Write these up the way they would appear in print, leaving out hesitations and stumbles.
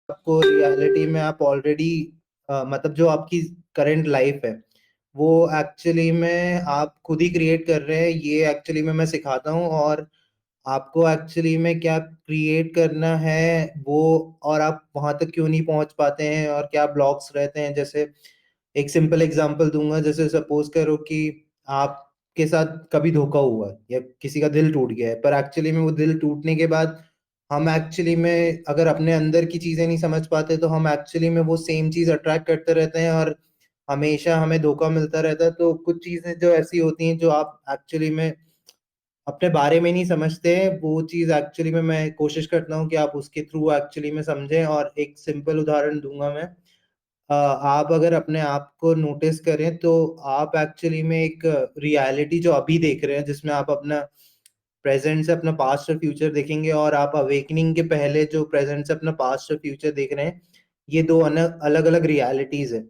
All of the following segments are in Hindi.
आपको रियलिटी में आप ऑलरेडी मतलब जो आपकी करंट लाइफ है वो एक्चुअली में आप खुद ही क्रिएट कर रहे हैं। ये एक्चुअली में मैं सिखाता हूँ, और आपको एक्चुअली में क्या क्रिएट करना है वो, और आप वहां तक क्यों नहीं पहुंच पाते हैं और क्या ब्लॉक्स रहते हैं। जैसे एक सिंपल एग्जांपल दूंगा, जैसे सपोज करो कि आपके साथ कभी धोखा हुआ है या किसी का दिल टूट गया है, पर एक्चुअली में वो दिल टूटने के बाद हम एक्चुअली में अगर अपने अंदर की चीजें नहीं समझ पाते तो हम एक्चुअली में वो सेम चीज अट्रैक्ट करते रहते हैं और हमेशा हमें धोखा मिलता रहता है। तो कुछ चीजें जो ऐसी होती हैं जो आप एक्चुअली में अपने बारे में नहीं समझते हैं, वो चीज एक्चुअली में मैं कोशिश करता हूँ कि आप उसके थ्रू एक्चुअली में समझें। और एक सिंपल उदाहरण दूंगा मैं। आप अगर अपने आप को नोटिस करें तो आप एक्चुअली में एक रियलिटी जो अभी देख रहे हैं, जिसमें आप अपना प्रेजेंट से अपना पास्ट और फ्यूचर देखेंगे, और आप अवेकनिंग के पहले जो प्रेजेंट से अपना पास्ट और फ्यूचर देख रहे हैं, ये दो अलग अलग रियलिटीज है।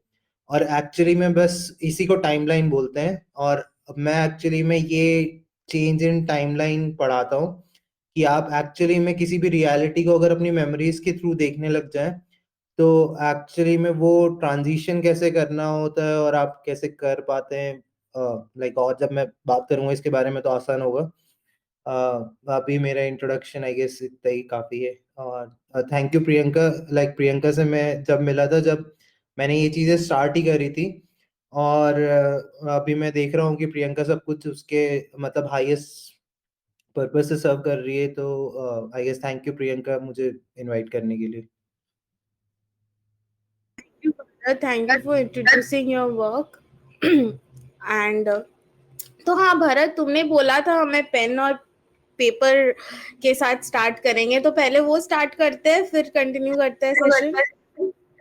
और एक्चुअली में बस इसी को टाइमलाइन बोलते हैं। और मैं एक्चुअली में ये चेंज इन टाइमलाइन पढ़ाता हूँ कि आप एक्चुअली में किसी भी रियलिटी को अगर अपनी मेमोरीज के थ्रू देखने लग जाएं तो एक्चुअली में वो ट्रांजिशन कैसे करना होता है और आप कैसे कर पाते हैं। लाइक और जब मैं बात करूंगा इसके बारे में तो आसान होगा। अभी मेरा इंट्रोडक्शन आई गेस इतना ही काफी है। और thank you Priyanka. Like Priyanka से मैं जब मिला था, जब मैंने ये चीजें स्टार्ट ही करी थी, और अभी मैं देख रहा हूँ कि प्रियंका सब कुछ उसके मतलब हाईएस्ट पर्पस से सर्व कर रही है। तो I guess thank you Priyanka मुझे इनवाइट करने के लिए। Thank you for introducing your work and तो हाँ भरत, तुमने बोला था हमें पेन और पेपर के साथ स्टार्ट करेंगे, तो पहले वो स्टार्ट करते हैं फिर कंटिन्यू करते हैं सेशन।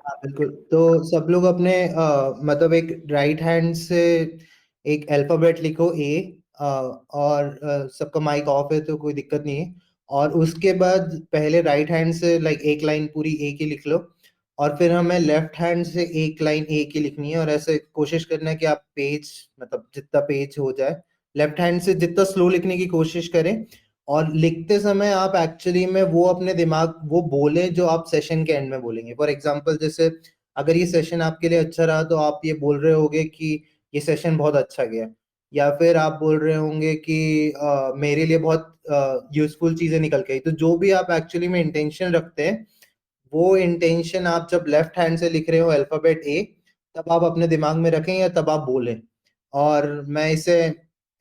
हाँ बिल्कुल। तो सब लोग अपने मतलब एक राइट हैंड से एक अल्फाबेट लिखो ए, और सबका माइक ऑफ है तो कोई दिक्कत नहीं है। और उसके बाद पहले राइट हैंड से लाइक एक लाइन पूरी ए की लिख लो, और फिर हमें लेफ्ट हैंड से एक लाइन ए की लिखनी है। और ऐसे कोशिश करना है कि आप पेज मतलब जितना पेज हो जाए लेफ्ट हैंड से जितना स्लो लिखने की कोशिश करें। और लिखते समय आप एक्चुअली में वो अपने दिमाग वो बोले जो आप सेशन के एंड में बोलेंगे। फॉर एग्जांपल जैसे अगर ये सेशन आपके लिए अच्छा रहा तो आप ये बोल रहे होगे कि ये सेशन बहुत अच्छा गया, या फिर आप बोल रहे होंगे कि मेरे लिए बहुत यूजफुल चीजें निकल के आई। तो जो भी आप एक्चुअली में इंटेंशन रखते हैं वो इंटेंशन आप जब लेफ्ट हैंड से लिख रहे हो अल्फाबेट ए, तब आप अपने दिमाग में रखें या तब आप बोलें। और मैं इसे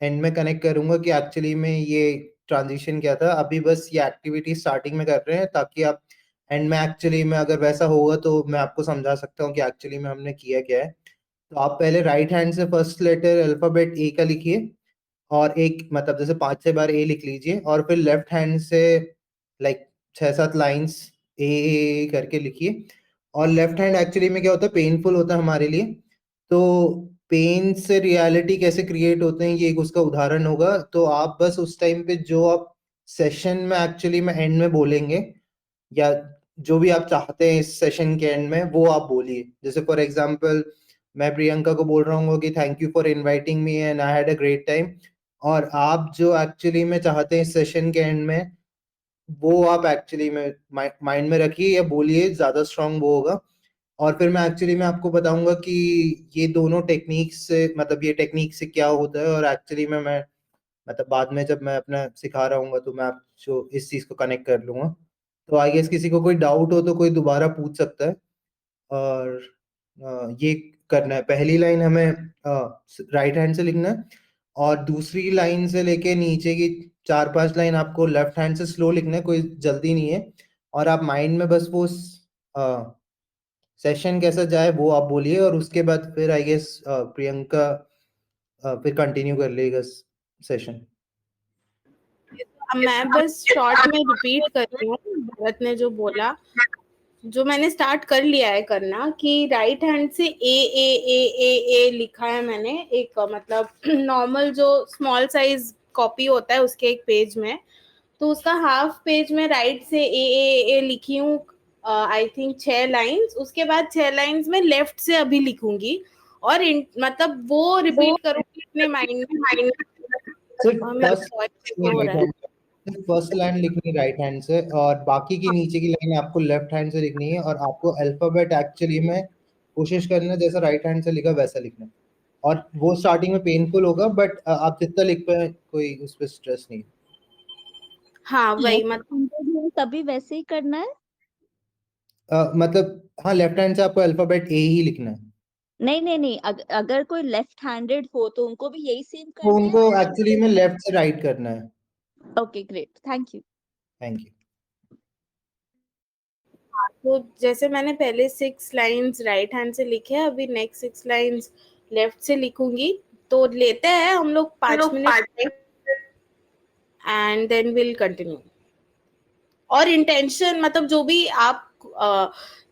एंड में कनेक्ट करूंगा कि एक्चुअली में ये ट्रांजिशन क्या था। अभी बस ये एक्टिविटी स्टार्टिंग में कर रहे हैं ताकि आप एंड में एक्चुअली में अगर वैसा होगा तो मैं आपको समझा सकता हूँ कि एक्चुअली में हमने किया क्या है। तो आप पहले राइट हैंड से फर्स्ट लेटर अल्फाबेट ए का लिखिए, और एक मतलब जैसे 5-6 बार ए लिख लीजिए, और फिर लेफ्ट हैंड से लाइक 6-7 लाइंस ए करके लिखिए। और लेफ्ट हैंड एक्चुअली में क्या होता है, पेनफुल होता है हमारे लिए। तो पेन से रियलिटी कैसे क्रिएट होते हैं ये एक उसका उदाहरण होगा। तो आप बस उस टाइम पे जो आप सेशन में एक्चुअली में एंड में बोलेंगे, या जो भी आप चाहते हैं इस सेशन के एंड में वो आप बोलिए। जैसे फॉर एग्जांपल मैं प्रियंका को बोल रहा हूँ कि thank you for inviting me and I had a great time. और आप जो एक्चुअली में चाहते हैं इस सेशन के एंड में वो आप एक्चुअली में माइंड में रखिए या बोलिए, ज्यादा स्ट्रांग वो होगा। और फिर मैं एक्चुअली में आपको बताऊंगा कि ये दोनों टेक्निक से मतलब ये टेक्निक से क्या होता है। और एक्चुअली में मैं मतलब बाद में जब मैं अपना सिखा रहा हूँ तो मैं आपको इस चीज को कनेक्ट कर लूंगा। तो आई गेस किसी को कोई डाउट हो तो कोई दोबारा पूछ सकता है। और ये करना है, पहली लाइन हमें राइट हैंड से लिखना है, और दूसरी लाइन से लेके नीचे की 4-5 लाइन आपको लेफ्ट हैंड से स्लो लिखना है, कोई जल्दी नहीं है। और आप माइंड में बस वो सेशन कैसा जाए वो आप बोलिए, और उसके बाद फिर आई गेस प्रियंका फिर कंटिन्यू कर लेगा सेशन। अब मैं बस शॉर्ट में रिपीट कर रही हूँ भरत ने जो बोला, जो मैंने स्टार्ट कर लिया है करना, कि राइट हैंड से ए लिखा है मैंने एक मतलब नॉर्मल जो स्मॉल साइज कॉपी होता है उसके एक पेज में, तो उसका हाफ पेज में राइट से ए लिखी हूँ। आई थिंक 6 लाइंस, उसके बाद 6 लाइंस में लेफ्ट से अभी लिखूंगी और मतलब वो रिपीट करूंगी अपने माइंड में। सिर्फ मेरा फर्स्ट वॉइस हो रहा है। फर्स्ट लाइन लिखनी राइट हैंड से और बाकी की नीचे की लाइन आपको लेफ्ट हैंड से लिखनी है, और आपको अल्फाबेट एक्चुअली में कोशिश करना है जैसा राइट हैंड से लिखा वैसा लिखना है। और वो स्टार्टिंग में पेनफुल होगा, बट आप जितना लिख पाए कोई उस पर स्ट्रेस नहीं। हाँ वही तभी वैसे ही करना है। मतलब हाँ, लेफ्ट हैंड से आपको अल्फाबेट ए ही लिखना है। नहीं, अगर कोई लेफ्ट हैंडेड हो तो उनको भी यही सेम तो करना उनको है। एक्चुअली में लेफ्ट से राइट करना है। Okay great, thank you. Thank you. तो जैसे मैंने पहले 6 लाइंस राइट हैंड से लिखे हैं, अभी नेक्स्ट 6 लाइंस लेफ्ट से लिखूंगी। तो लेते हैं हम लोग 5 minute and then will continue. और इंटेंशन मतलब जो भी आप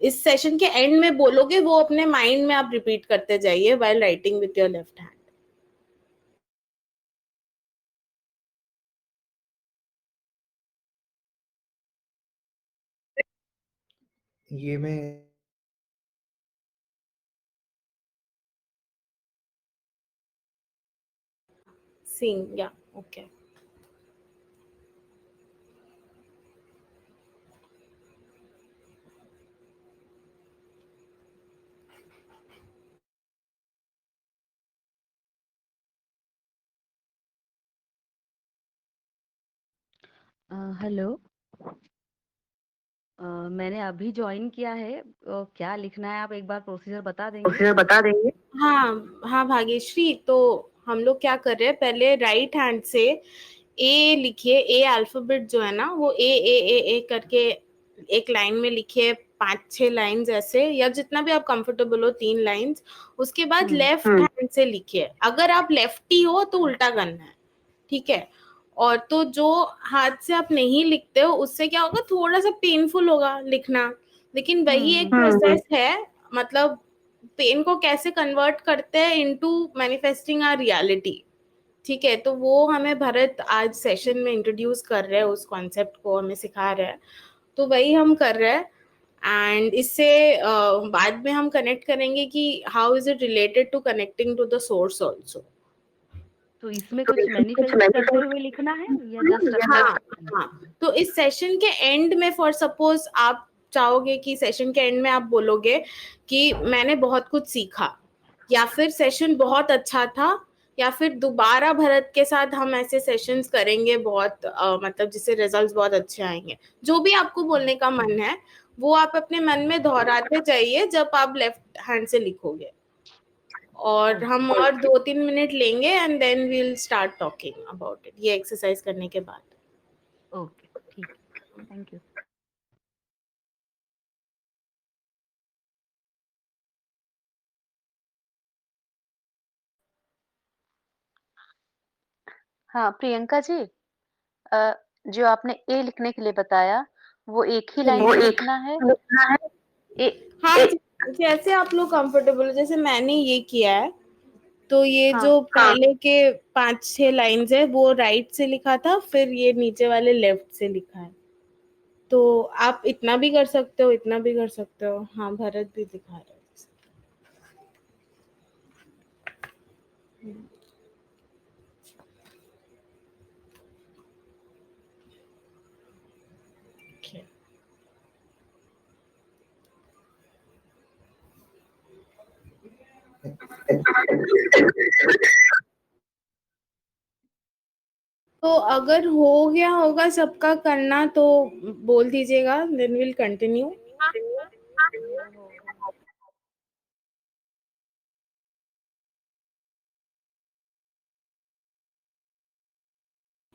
इस सेशन के एंड में बोलोगे वो अपने माइंड में आप रिपीट करते जाइए while writing with your left hand. ये मैं सीइंग या ओके। हेलो, मैंने अभी ज्वाइन किया है। क्या लिखना है, आप एक बार प्रोसीजर बता देंगे? हाँ भाग्यश्री, तो हम लोग क्या कर रहे हैं, पहले राइट हैंड से ए लिखिए। ए अल्फाबेट जो है ना वो ए करके एक लाइन में लिखिए, 5-6 लाइंस ऐसे, या जितना भी आप कंफर्टेबल हो, 3 लाइंस। उसके बाद लेफ्ट हैंड से लिखिए। अगर आप लेफ्टी हो तो उल्टा करना है, ठीक है। और तो जो हाथ से आप नहीं लिखते हो उससे क्या होगा, थोड़ा सा पेनफुल होगा लिखना, लेकिन वही एक प्रोसेस है। मतलब पेन को कैसे कन्वर्ट करते हैं इनटू मैनिफेस्टिंग आवर रियलिटी, ठीक है। तो वो हमें भरत आज सेशन में इंट्रोड्यूस कर रहे हैं, उस कॉन्सेप्ट को हमें सिखा रहे हैं, तो वही हम कर रहे हैं। एंड इससे बाद में हम कनेक्ट करेंगे कि how is it related to connecting to the source also. तो इसमें कुछ मैनिफेस्ट करते हुए लिखना है या जस्ट? हाँ, तो इस सेशन के एंड में, फॉर सपोज आप चाहोगे कि सेशन के एंड में आप बोलोगे कि मैंने बहुत कुछ सीखा, या फिर सेशन बहुत अच्छा था, या फिर दोबारा भरत के साथ हम ऐसे सेशंस करेंगे बहुत मतलब जिससे रिजल्ट्स बहुत अच्छे आएंगे। जो भी आपको बोलने का मन है वो आप अपने मन में दोहराते जाइए जब आप लेफ्ट हैंड से लिखोगे। और हम और 2-3 मिनट लेंगे and then we will start talking about it, ये एक्सरसाइज करने के बाद। ओके, ठीक है, थैंक यू। हाँ प्रियंका जी, जो आपने ए लिखने के लिए बताया वो एक ही लाइन में लिखना है। हाँ, जैसे आप लोग कंफर्टेबल हो, जैसे मैंने ये किया है, तो ये जो पहले के 5-6 लाइंस है वो राइट से लिखा था, फिर ये नीचे वाले लेफ्ट से लिखा है। तो आप इतना भी कर सकते हो, इतना भी कर सकते हो। हाँ, भरत भी दिखा रहा है। तो अगर हो गया होगा सबका करना तो बोल दीजिएगा, then will continue.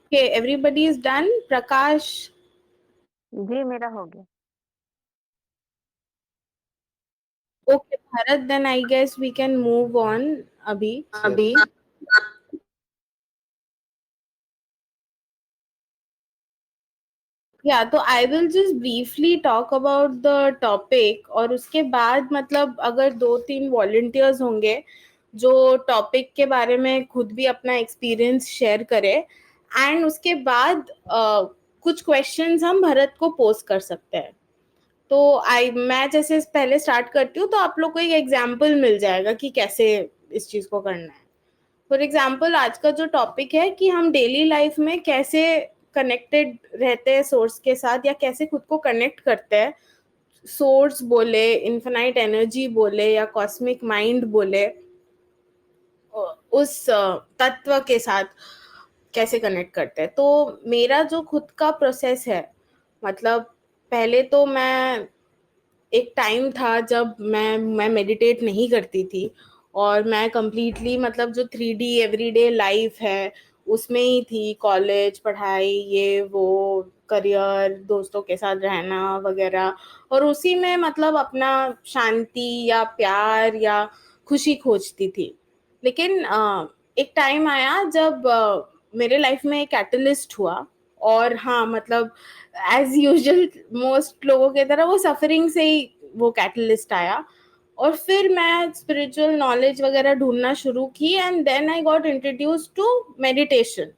Okay, everybody is done. Prakash? जी मेरा हो गया। Okay, Bharat, then I guess we can move on अभी। या तो I will just briefly talk about the topic, और उसके बाद मतलब अगर 2-3 वॉलंटियर्स होंगे जो टॉपिक के बारे में खुद भी अपना एक्सपीरियंस शेयर करे, एंड उसके बाद कुछ क्वेश्चंस हम भरत को पोस्ट कर सकते हैं। तो मैं जैसे पहले स्टार्ट करती हूँ तो आप लोग को एक एग्जाम्पल मिल जाएगा कि कैसे इस चीज को करना है। फॉर एग्जाम्पल आज का जो टॉपिक है कि हम डेली लाइफ में कैसे कनेक्टेड रहते हैं सोर्स के साथ, या कैसे खुद को कनेक्ट करते हैं, सोर्स बोले, इन्फिनाइट एनर्जी बोले, या कॉस्मिक माइंड बोले, उस तत्व के साथ कैसे कनेक्ट करते हैं। तो मेरा जो खुद का प्रोसेस है, मतलब पहले तो मैं, एक टाइम था जब मैं मेडिटेट नहीं करती थी, और मैं कंप्लीटली मतलब जो 3D एवरीडे लाइफ है उसमें ही थी, कॉलेज, पढ़ाई, ये वो, करियर, दोस्तों के साथ रहना वगैरह, और उसी में मतलब अपना शांति या प्यार या खुशी खोजती थी। लेकिन एक टाइम आया जब मेरे लाइफ में एक कैटलिस्ट हुआ, और हाँ मतलब एज यूजुअल मोस्ट लोगों की तरह वो सफरिंग से ही वो कैटलिस्ट आया, और फिर मैं स्पिरिचुअल नॉलेज वगैरह ढूंढना शुरू की, and then I got introduce to meditation.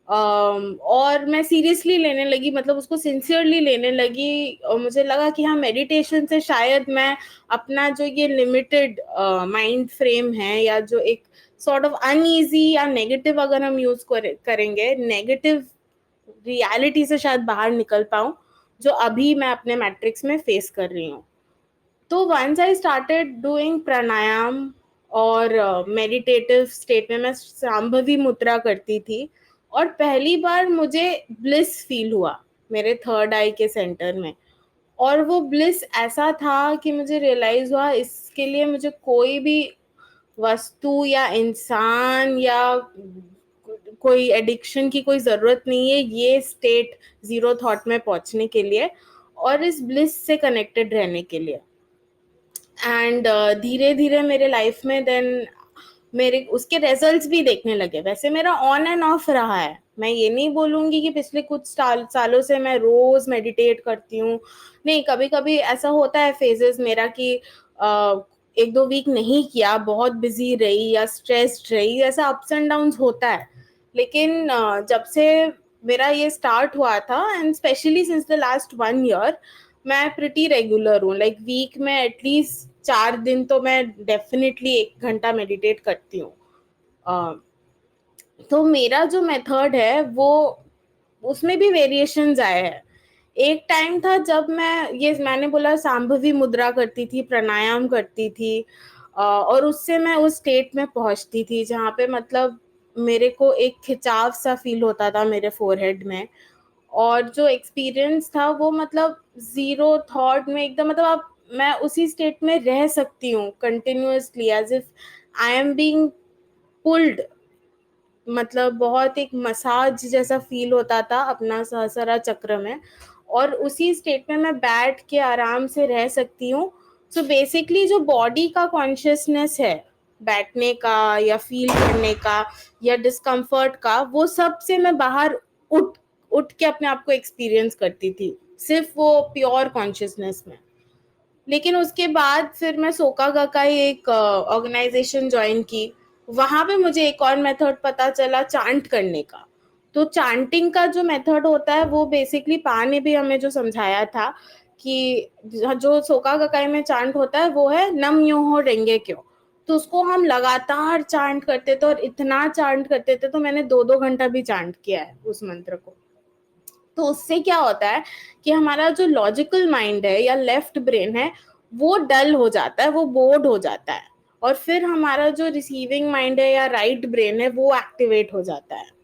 और मैं सीरियसली लेने लगी, मतलब उसको सिंसियरली लेने लगी, और मुझे लगा कि हाँ, मेडिटेशन से शायद मैं अपना जो ये लिमिटेड माइंड फ्रेम है, या जो एक सॉर्ट ऑफ अनईजी या नेगेटिव अगर हम यूज करेंगे, नेगेटिव रियलिटी से शायद बाहर निकल पाऊं, जो अभी मैं अपने मैट्रिक्स में फेस कर रही हूँ। तो वंस आई स्टार्टेड डूइंग प्राणायाम और मेडिटेटिव स्टेट में मैं सांभवी मुद्रा करती थी, और पहली बार मुझे ब्लिस फील हुआ मेरे थर्ड आई के सेंटर में। और वो ब्लिस ऐसा था कि मुझे रियलाइज हुआ इसके लिए मुझे कोई भी वस्तु या इंसान या कोई एडिक्शन की कोई ज़रूरत नहीं है, ये स्टेट ज़ीरो थॉट में पहुंचने के लिए और इस ब्लिस से कनेक्टेड रहने के लिए। एंड धीरे धीरे मेरे लाइफ में देन मेरे उसके रिजल्ट्स भी देखने लगे। वैसे मेरा ऑन एंड ऑफ रहा है, मैं ये नहीं बोलूँगी कि पिछले कुछ सालों से मैं रोज़ मेडिटेट करती हूँ, नहीं, कभी कभी ऐसा होता है फेजेस मेरा कि एक दो वीक नहीं किया, बहुत बिजी रही या स्ट्रेस्ड रही, ऐसा अप्स एंड डाउन्स होता है। लेकिन जब से मेरा ये स्टार्ट हुआ था, and specially since the last 1 year, मैं प्रिटी रेगुलर हूँ, लाइक वीक में एटलीस्ट 4 दिन तो मैं डेफिनेटली 1 घंटा मेडिटेट करती हूँ। तो मेरा जो मेथड है वो, उसमें भी वेरिएशंस आए हैं। एक टाइम था जब मैंने बोला सांभवी मुद्रा करती थी, प्राणायाम करती थी, और उससे मैं उस स्टेट में पहुंचती थी जहाँ पे मतलब मेरे को एक खिंचाव सा फील होता था मेरे फोरहेड में, और जो एक्सपीरियंस था वो मतलब ज़ीरो थॉट में एकदम, मतलब आप, मैं उसी स्टेट में रह सकती हूँ continuously, as if I am being pulled, मतलब बहुत एक मसाज जैसा फील होता था अपना सहस्रा चक्र में, और उसी स्टेट में मैं बैठ के आराम से रह सकती हूँ। सो बेसिकली जो बॉडी का कॉन्शियसनेस है, बैठने का या फील करने का या डिस्कम्फर्ट का, वो सब से मैं बाहर उठ उठ के अपने आप को एक्सपीरियंस करती थी, सिर्फ वो प्योर कॉन्शियसनेस में। लेकिन उसके बाद फिर मैं सोका गकाई एक ऑर्गेनाइजेशन ज्वाइन की, वहां पे मुझे एक और मेथड पता चला चांट करने का। तो चांटिंग का जो मेथड होता है वो बेसिकली पा ने भी हमें जो समझाया था कि जो सोका गकाई में चांट होता है वो है नम योहो रेंगे क्यों। तो उसको हम लगातार चांट करते थे, और इतना चांट करते थे तो मैंने 2-2 घंटा भी चांट किया है उस मंत्र को। तो उससे क्या होता है कि हमारा जो लॉजिकल माइंड है या लेफ्ट ब्रेन है वो डल हो जाता है, वो बोर्ड हो जाता है, और फिर हमारा जो रिसीविंग माइंड है या राइट ब्रेन है वो एक्टिवेट हो जाता है।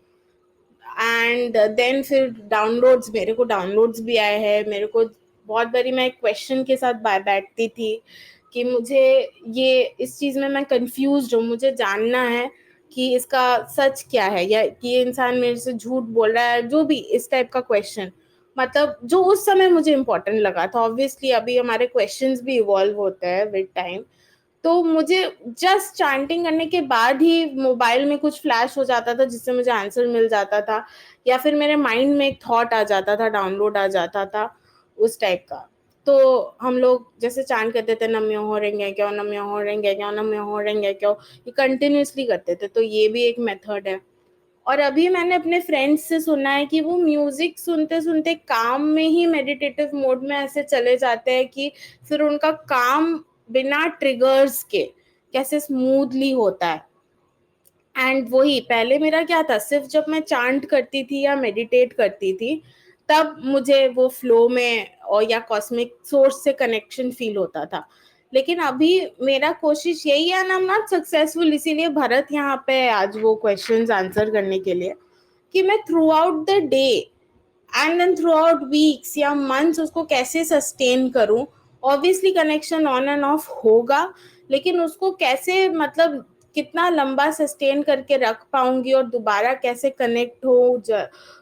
एंड देन फिर डाउनलोड्स, मेरे को डाउनलोड्स भी आए हैं। मेरे को बहुत बारी मैं एक क्वेश्चन के साथ बैठती थी कि मुझे ये, इस चीज़ में मैं कंफ्यूज्ड हूँ, मुझे जानना है कि इसका सच क्या है, या कि ये इंसान मेरे से झूठ बोल रहा है, जो भी इस टाइप का क्वेश्चन, मतलब जो उस समय मुझे इम्पोर्टेंट लगा था। ऑब्वियसली अभी हमारे क्वेश्चंस भी इवॉल्व होते हैं विद टाइम। तो मुझे जस्ट चैंटिंग करने के बाद ही मोबाइल में कुछ फ्लैश हो जाता था जिससे मुझे आंसर मिल जाता था, या फिर मेरे माइंड में एक थॉट आ जाता था, डाउनलोड आ जाता था उस टाइप का। तो हम लोग जैसे चांट करते थे, नम्यो हो रेंगे क्यों, नम्यो हो रेंगे क्यों, नम्यो हो रेंगे क्यों, ये कंटिन्यूसली करते थे। तो ये भी एक मेथड है। और अभी मैंने अपने फ्रेंड्स से सुना है कि वो म्यूजिक सुनते सुनते काम में ही मेडिटेटिव मोड में ऐसे चले जाते हैं कि फिर उनका काम बिना ट्रिगर्स के कैसे स्मूथली होता है। एंड वही पहले मेरा क्या था, सिर्फ जब मैं चांट करती थी या मेडिटेट करती थी तब मुझे वो फ्लो में और या कॉस्मिक सोर्स से कनेक्शन फील होता था। लेकिन अभी मेरा कोशिश यही है, ना, आई एम नॉट सक्सेसफुल, इसीलिए भरत यहाँ पे है आज वो क्वेश्चंस आंसर करने के लिए, कि मैं throughout the day and then throughout weeks या मंथ्स उसको कैसे सस्टेन करूं। Obviously connection on and off होगा, लेकिन उसको कैसे, मतलब कितना लंबा सस्टेन करके रख पाऊंगी और दोबारा कैसे कनेक्ट हो,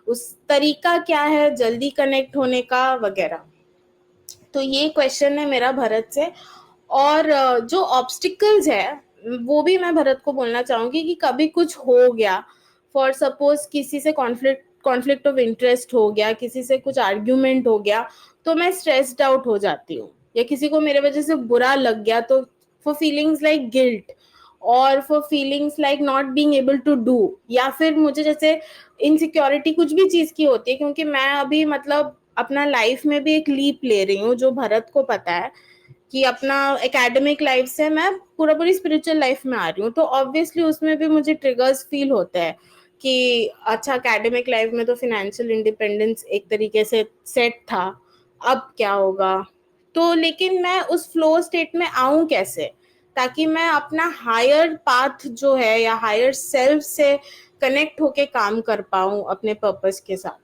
उस तरीका क्या है जल्दी कनेक्ट होने का वगैरह। तो ये क्वेश्चन है मेरा भरत से। और जो ऑब्स्टिकल्स है वो भी मैं भरत को बोलना चाहूंगी कि कभी कुछ हो गया, फॉर सपोज किसी से कॉन्फ्लिक्ट ऑफ इंटरेस्ट हो गया, किसी से कुछ आर्ग्यूमेंट हो गया, तो मैं स्ट्रेस्ड आउट हो जाती हूँ, या किसी को मेरे वजह से बुरा लग गया तो फॉर फीलिंग्स लाइक गिल्ट और for feelings like not being able to do, या फिर मुझे जैसे इनसिक्योरिटी कुछ भी चीज की होती है, क्योंकि मैं अभी मतलब अपना लाइफ में भी एक लीप ले रही हूँ, जो भरत को पता है कि अपना एकेडमिक लाइफ से मैं पूरा पूरी स्पिरिचुअल लाइफ में आ रही हूँ, तो ऑब्वियसली उसमें भी मुझे ट्रिगर्स फील होते हैं कि अच्छा एकेडमिक लाइफ में तो फाइनेंशियल इंडिपेंडेंस एक तरीके से सेट था, अब क्या होगा। तो लेकिन मैं उस फ्लो स्टेट में आऊं कैसे, ताकि मैं अपना हायर पाथ जो है या हायर सेल्फ से कनेक्ट होके काम कर पाऊं अपने पर्पस के साथ।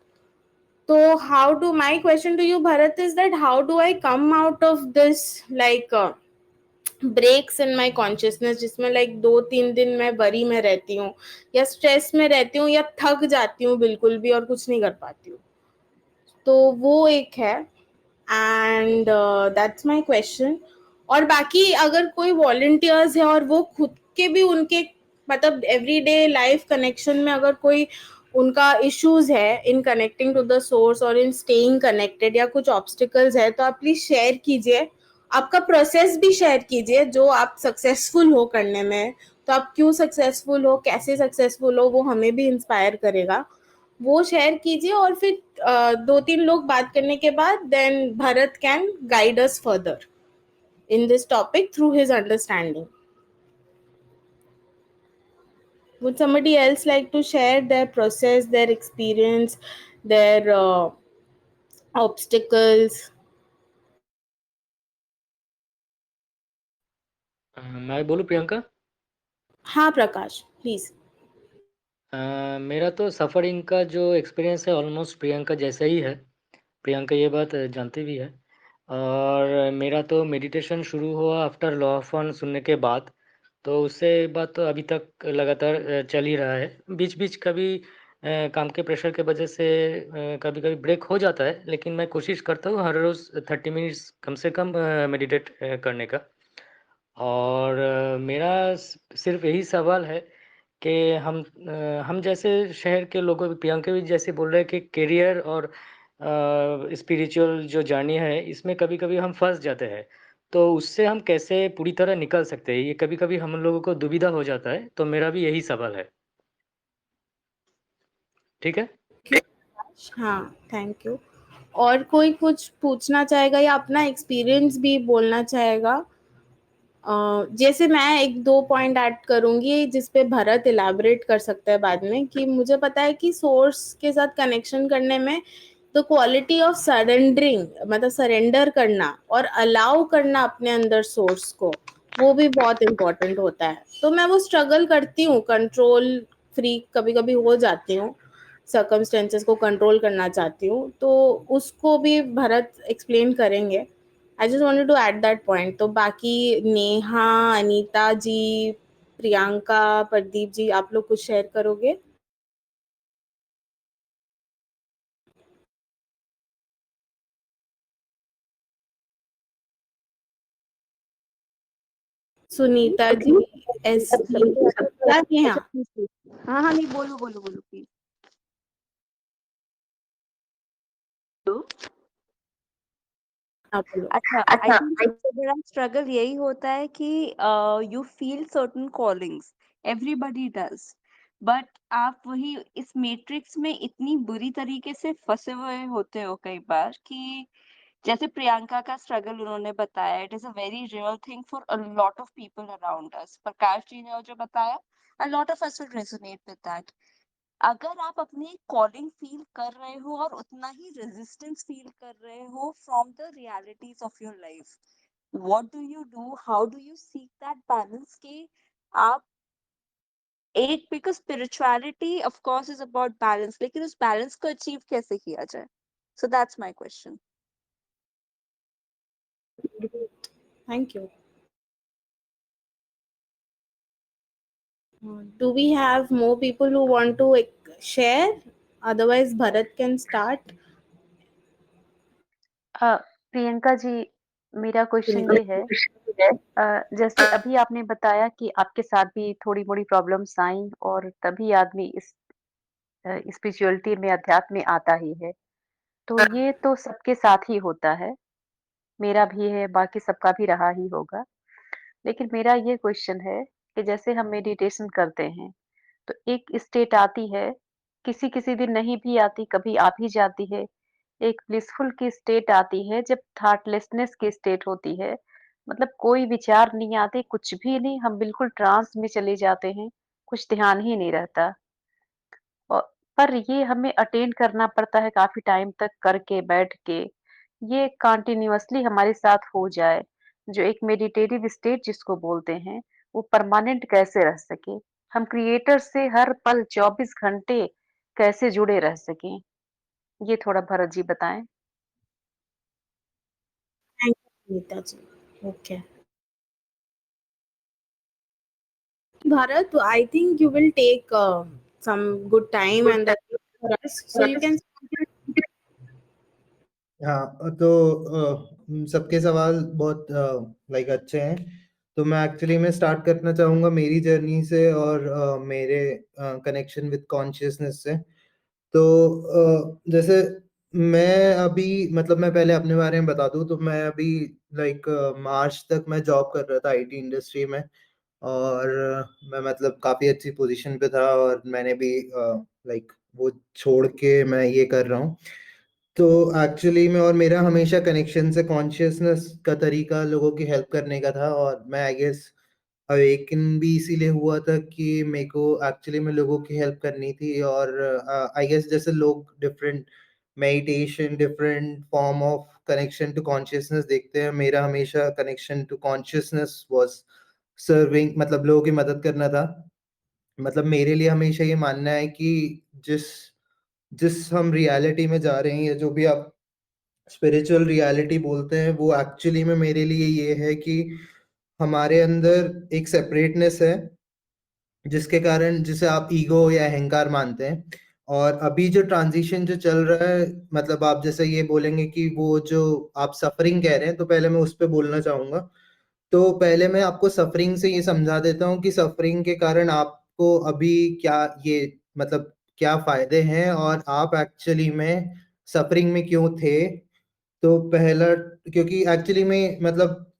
तो how do my question to you Bharat is that how do I come out of this like breaks in my consciousness, जिसमें like 2-3 दिन मैं वरी में रहती हूँ या स्ट्रेस में रहती हूँ या थक जाती हूँ बिल्कुल भी और कुछ नहीं कर पाती हूँ। तो वो एक है एंड दैट्स माय क्वेश्चन। और बाकी अगर कोई वॉलंटियर्स है और वो खुद के भी उनके मतलब एवरीडे लाइफ कनेक्शन में अगर कोई उनका इश्यूज है in connecting to the source और इन स्टेइंग कनेक्टेड या कुछ ऑब्स्टिकल्स है, तो आप प्लीज शेयर कीजिए, आपका प्रोसेस भी शेयर कीजिए जो आप सक्सेसफुल हो करने में। तो आप क्यों सक्सेसफुल हो, कैसे सक्सेसफुल हो, वो हमें भी इंस्पायर करेगा। वो शेयर कीजिए और फिर 2-3 लोग बात करने के बाद then Bharat can guide us further in this topic through his understanding. Would somebody else like to share their process, their experience, their obstacles? मैं बोलूँ प्रियंका? हाँ प्रकाश प्लीज। मेरा तो सफ़रिंग का जो एक्सपीरियंस है ऑलमोस्ट प्रियंका जैसा ही है। प्रियंका ये बात जानती भी है। और मेरा तो मेडिटेशन शुरू हुआ आफ्टर लॉ ऑफ वन सुनने के बाद, तो उससे बाद तो अभी तक लगातार चल ही रहा है। बीच-बीच कभी काम के प्रेशर के वजह से कभी-कभी ब्रेक हो जाता है, लेकिन मैं कोशिश करता हूँ हर रोज़ 30 मिनट्स कम से कम मेडिटेट करने का। और मेरा सिर्फ़ यही सवाल है कि हम जैसे शहर के लोगों प्रियंका भी जैसे बोल रहे हैं कि करियर और स्पिरिचुअल जो जर्नी है, इसमें कभी-कभी हम फँस जाते हैं। तो उससे हम कैसे पूरी तरह निकल सकते हैं? ये कभी-कभी हम लोगों को दुविधा हो जाता है, तो मेरा भी यही सवाल है। ठीक है? हाँ थैंक यू। और कोई कुछ पूछना चाहेगा या अपना एक्सपीरियंस भी बोलना चाहेगा? जैसे मैं 1-2 पॉइंट ऐड करूंगी जिस पे भरत इलैबोरेट कर सकता है बाद में, कि मुझे पता है कि सोर्स के साथ कनेक्शन करने में द क्वालिटी ऑफ सरेंडरिंग, मतलब सरेंडर करना और अलाउ करना अपने अंदर सोर्स को, वो भी बहुत इंपॉर्टेंट होता है। तो मैं वो स्ट्रगल करती हूँ, कंट्रोल फ्री कभी कभी हो जाती हूँ, सर्कमस्टेंसेस को कंट्रोल करना चाहती हूँ, तो उसको भी भरत एक्सप्लेन करेंगे। I just wanted to add that point. तो बाकी नेहा, अनीता जी, प्रियंका, प्रदीप जी, आप लोग कुछ शेयर करोगे? सुनीता जी, एस क्या नेहा? हाँ हाँ नहीं बोलो बोलो बोलो प्लीज। आप बोलो। अच्छा आई थिंक सबसे बड़ा स्ट्रगल यही होता है कि you feel certain callings, everybody does, but आप वही इस मैट्रिक्स में इतनी बुरी तरीके से फंसे हुए होते हो कई बार कि जैसे प्रियंका का स्ट्रगल उन्होंने बताया, it is a very real thing for a lot of people around us. Prakash ji ने जो बताया A lot of us will resonate with that. अगर आप अपनी कॉलिंग फील कर रहे हो और उतना ही रेजिस्टेंस फील कर रहे हो from the realities of your life, what do you do, how do you seek that balance कि आप एक, because spirituality of course is about balance, लेकिन उस बैलेंस को अचीव कैसे किया जाए? So that's my question. Thank you. Do we have more people who want to share? Otherwise, Bharat can start. Priyanka ji, मेरा क्वेश्चन ये है, जैसे अभी आपने बताया कि आपके साथ भी थोड़ी-मोड़ी प्रॉब्लम्स आई और तभी आदमी इस स्पिरिचुअलिटी में, अध्यात्म में आता ही है। तो ये तो सबके साथ ही होता है, मेरा भी है, बाकी सबका भी रहा ही होगा। लेकिन मेरा ये क्वेश्चन है कि जैसे हम मेडिटेशन करते हैं, तो एक स्टेट आती है, किसी-किसी दिन नहीं भी आती, कभी आ भी जाती है। एक ब्लिसफुल की स्टेट आती है जब थॉटलेसनेस की स्टेट होती है, मतलब कोई विचार नहीं आते, कुछ भी नहीं, हम बिल्कुल ट्रांस में चले जाते हैं, कुछ ध्यान ही नहीं रहता। औ पर ये हमें अटेन करना पड़ता है काफ़ी टाइम तक करके, बैठ के। ये कंटीन्यूअसली हमारे साथ हो जाए, जो एक मेडिटेटिव स्टेट जिसको बोलते हैं, वो परमानेंट कैसे रह सके? हम क्रिएटर से हर पल 24 घंटे कैसे जुड़े रह सकें? ये थोड़ा भरत जी बताएँ। Thank you, Neetaji. Okay. Bharat, I think you will take some good time and for us, so you can. हाँ, तो सबके सवाल बहुत लाइक अच्छे हैं। तो मैं एक्चुअली में स्टार्ट करना चाहूँगा मेरी जर्नी से और मेरे कनेक्शन विद कॉन्शियसनेस से। तो जैसे मैं अभी मतलब मैं पहले अपने बारे में बता दूँ, तो मैं अभी लाइक मार्च तक मैं जॉब कर रहा था आईटी इंडस्ट्री में, और मैं मतलब काफ़ी अच्छी पोजीशन पे था, और मैंने भी लाइक वो छोड़ के मैं ये कर रहा हूँ। तो एक्चुअली में और मेरा हमेशा कनेक्शन से कॉन्शियसनेस का तरीका लोगों की हेल्प करने का था, और मैं आई गेस अवेकन भी इसीलिए हुआ था कि मेरे को एक्चुअली में लोगों की हेल्प करनी थी। और आई गेस जैसे लोग different meditation, different form of connection to consciousness देखते हैं, मेरा हमेशा connection to consciousness was serving, मतलब लोगों की मदद करना था। मतलब मेरे लिए हमेशा ये मानना है कि जिस जिस हम रियलिटी में जा रहे हैं, या जो भी आप स्पिरिचुअल रियलिटी बोलते हैं, वो एक्चुअली में मेरे लिए ये है कि हमारे अंदर एक सेपरेटनेस है, जिसके कारण जिसे आप ईगो या अहंकार मानते हैं। और अभी जो ट्रांजिशन जो चल रहा है, मतलब आप जैसे ये बोलेंगे कि वो जो आप सफरिंग कह रहे हैं, तो पहले मैं उस पे बोलना चाहूंगा। तो पहले मैं आपको सफरिंग से ये समझा देता हूँ कि सफरिंग के कारण आपको अभी क्या ये मतलब क्या फायदे हैं, और आप एक्चुअली में सफरिंग में क्यों थे। तो पहला, क्योंकि एक्चुअली में मतलब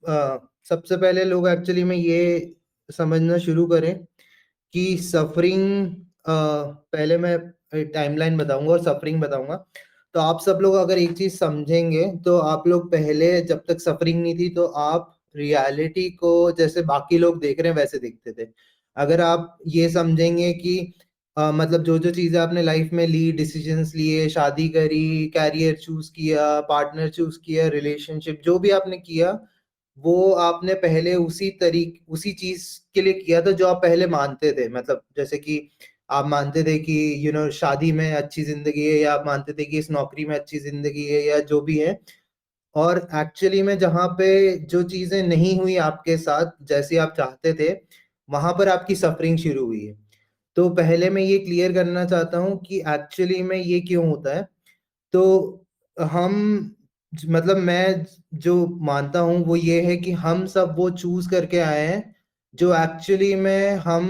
सबसे पहले लोग एक्चुअली में ये समझना शुरू करें कि सफरिंग, पहले मैं टाइमलाइन बताऊंगा और सफरिंग बताऊंगा। तो आप सब लोग अगर एक चीज समझेंगे, तो आप लोग पहले जब तक सफरिंग नहीं थी, तो आप रियलिटी को जैसे बाकी लोग देख रहे हैं वैसे देखते थे। अगर आप ये समझेंगे कि मतलब जो जो चीजें आपने लाइफ में ली, डिसीजंस लिए, शादी करी, कैरियर चूज किया, पार्टनर चूज किया, रिलेशनशिप जो भी आपने किया, वो आपने पहले उसी चीज के लिए किया था जो आप पहले मानते थे। मतलब जैसे कि आप मानते थे कि शादी में अच्छी जिंदगी है, या आप मानते थे कि इस नौकरी में अच्छी जिंदगी है, या जो भी है। और एक्चुअली में जहाँ पे जो चीजें नहीं हुई आपके साथ जैसे आप चाहते थे, वहां पर आपकी सफरिंग शुरू हुई है। तो पहले मैं ये क्लियर करना चाहता हूँ कि एक्चुअली में ये क्यों होता है। तो हम मतलब मैं जो मानता हूँ वो ये है कि हम सब वो चूज करके आए हैं जो एक्चुअली में हम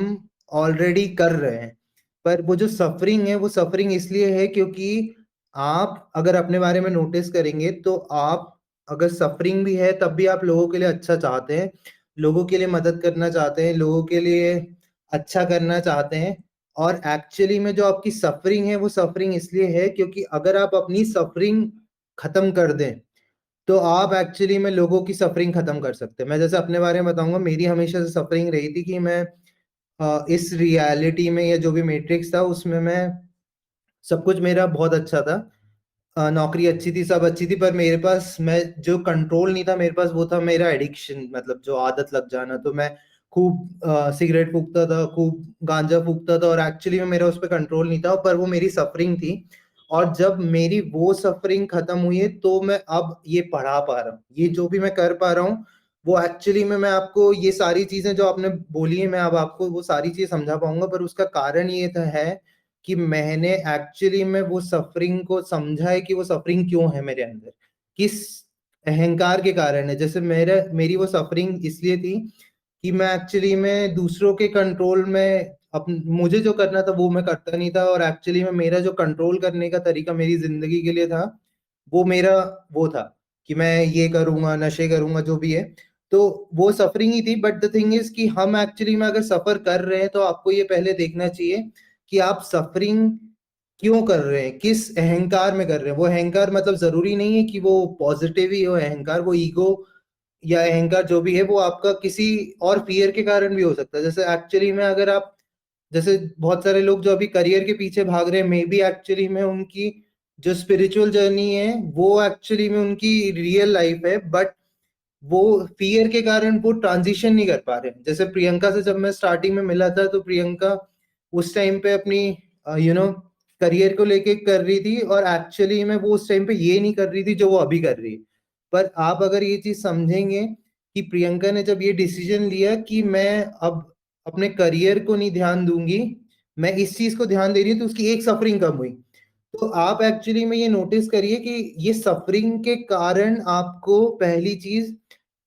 ऑलरेडी कर रहे हैं। पर वो जो सफरिंग है, वो सफरिंग इसलिए है क्योंकि आप अगर अपने बारे में नोटिस करेंगे, तो आप अगर सफरिंग भी है तब भी आप लोगों के लिए अच्छा चाहते हैं, लोगों के लिए मदद करना चाहते हैं, लोगों के लिए अच्छा करना चाहते हैं। और एक्चुअली में जो आपकी सफरिंग है, वो सफरिंग इसलिए है क्योंकि अगर आप अपनी सफरिंग खत्म कर दें, तो आप एक्चुअली में लोगों की सफरिंग खत्म कर सकते हैं। मैं जैसे अपने बारे में बताऊंगा, मेरी हमेशा से सफरिंग रही थी कि मैं इस रियलिटी में या जो भी मैट्रिक्स था उसमें मैं सब कुछ मेरा बहुत अच्छा था, नौकरी अच्छी थी, सब अच्छी थी, पर मेरे पास मैं जो कंट्रोल नहीं था मेरे पास, वो था मेरा एडिक्शन, मतलब जो आदत लग जाना। तो मैं खूब सिगरेट फूकता था, खूब गांजा फूकता था, और एक्चुअली में मेरा उस पर कंट्रोल नहीं था, पर वो मेरी सफरिंग थी। और जब मेरी वो सफरिंग खत्म हुई है तो मैं अब ये पढ़ा पा रहा हूँ, ये जो भी मैं कर पा रहा हूँ वो एक्चुअली में मैं आपको ये सारी चीजें जो आपने बोली है मैं अब आपको वो सारी चीजें समझा पाऊंगा, पर उसका कारण ये है कि मैंने एक्चुअली में वो सफरिंग को समझा है कि वो सफरिंग क्यों है मेरे अंदर, किस अहंकार के कारण है। जैसे मेरी वो सफरिंग इसलिए थी कि मैं एक्चुअली में दूसरों के कंट्रोल में मुझे जो करना था वो मैं करता नहीं था, और एक्चुअली में मेरा जो कंट्रोल करने का तरीका मेरी जिंदगी के लिए था वो मेरा वो था कि मैं ये करूंगा, नशे करूंगा, जो भी है। तो वो सफरिंग ही थी। बट द थिंग इज कि हम एक्चुअली में अगर सफर कर रहे हैं तो आपको ये पहले देखना चाहिए कि आप सफरिंग क्यों कर रहे हैं, किस अहंकार में कर रहे हैं। वो अहंकार मतलब जरूरी नहीं है कि वो पॉजिटिव ही हो अहंकार, वो ईगो या अहंकार जो भी है वो आपका किसी और फियर के कारण भी हो सकता है। जैसे एक्चुअली में अगर आप, जैसे बहुत सारे लोग जो अभी करियर के पीछे भाग रहे हैं, मे बी एक्चुअली में उनकी जो स्पिरिचुअल जर्नी है वो एक्चुअली में उनकी रियल लाइफ है, बट वो फियर के कारण वो ट्रांजिशन नहीं कर पा रहे। जैसे प्रियंका से जब मैं स्टार्टिंग में मिला था तो प्रियंका उस टाइम पे अपनी करियर को लेके कर रही थी, और एक्चुअली में वो उस टाइम पे ये नहीं कर रही थी जो वो अभी कर रही है। पर आप अगर ये चीज समझेंगे कि प्रियंका ने जब ये डिसीजन लिया कि मैं अब अपने करियर को नहीं ध्यान दूंगी, मैं इस चीज को ध्यान दे रही हूँ, तो उसकी एक सफरिंग कम हुई। तो आप एक्चुअली में ये नोटिस करिए कि ये सफरिंग के कारण आपको पहली चीज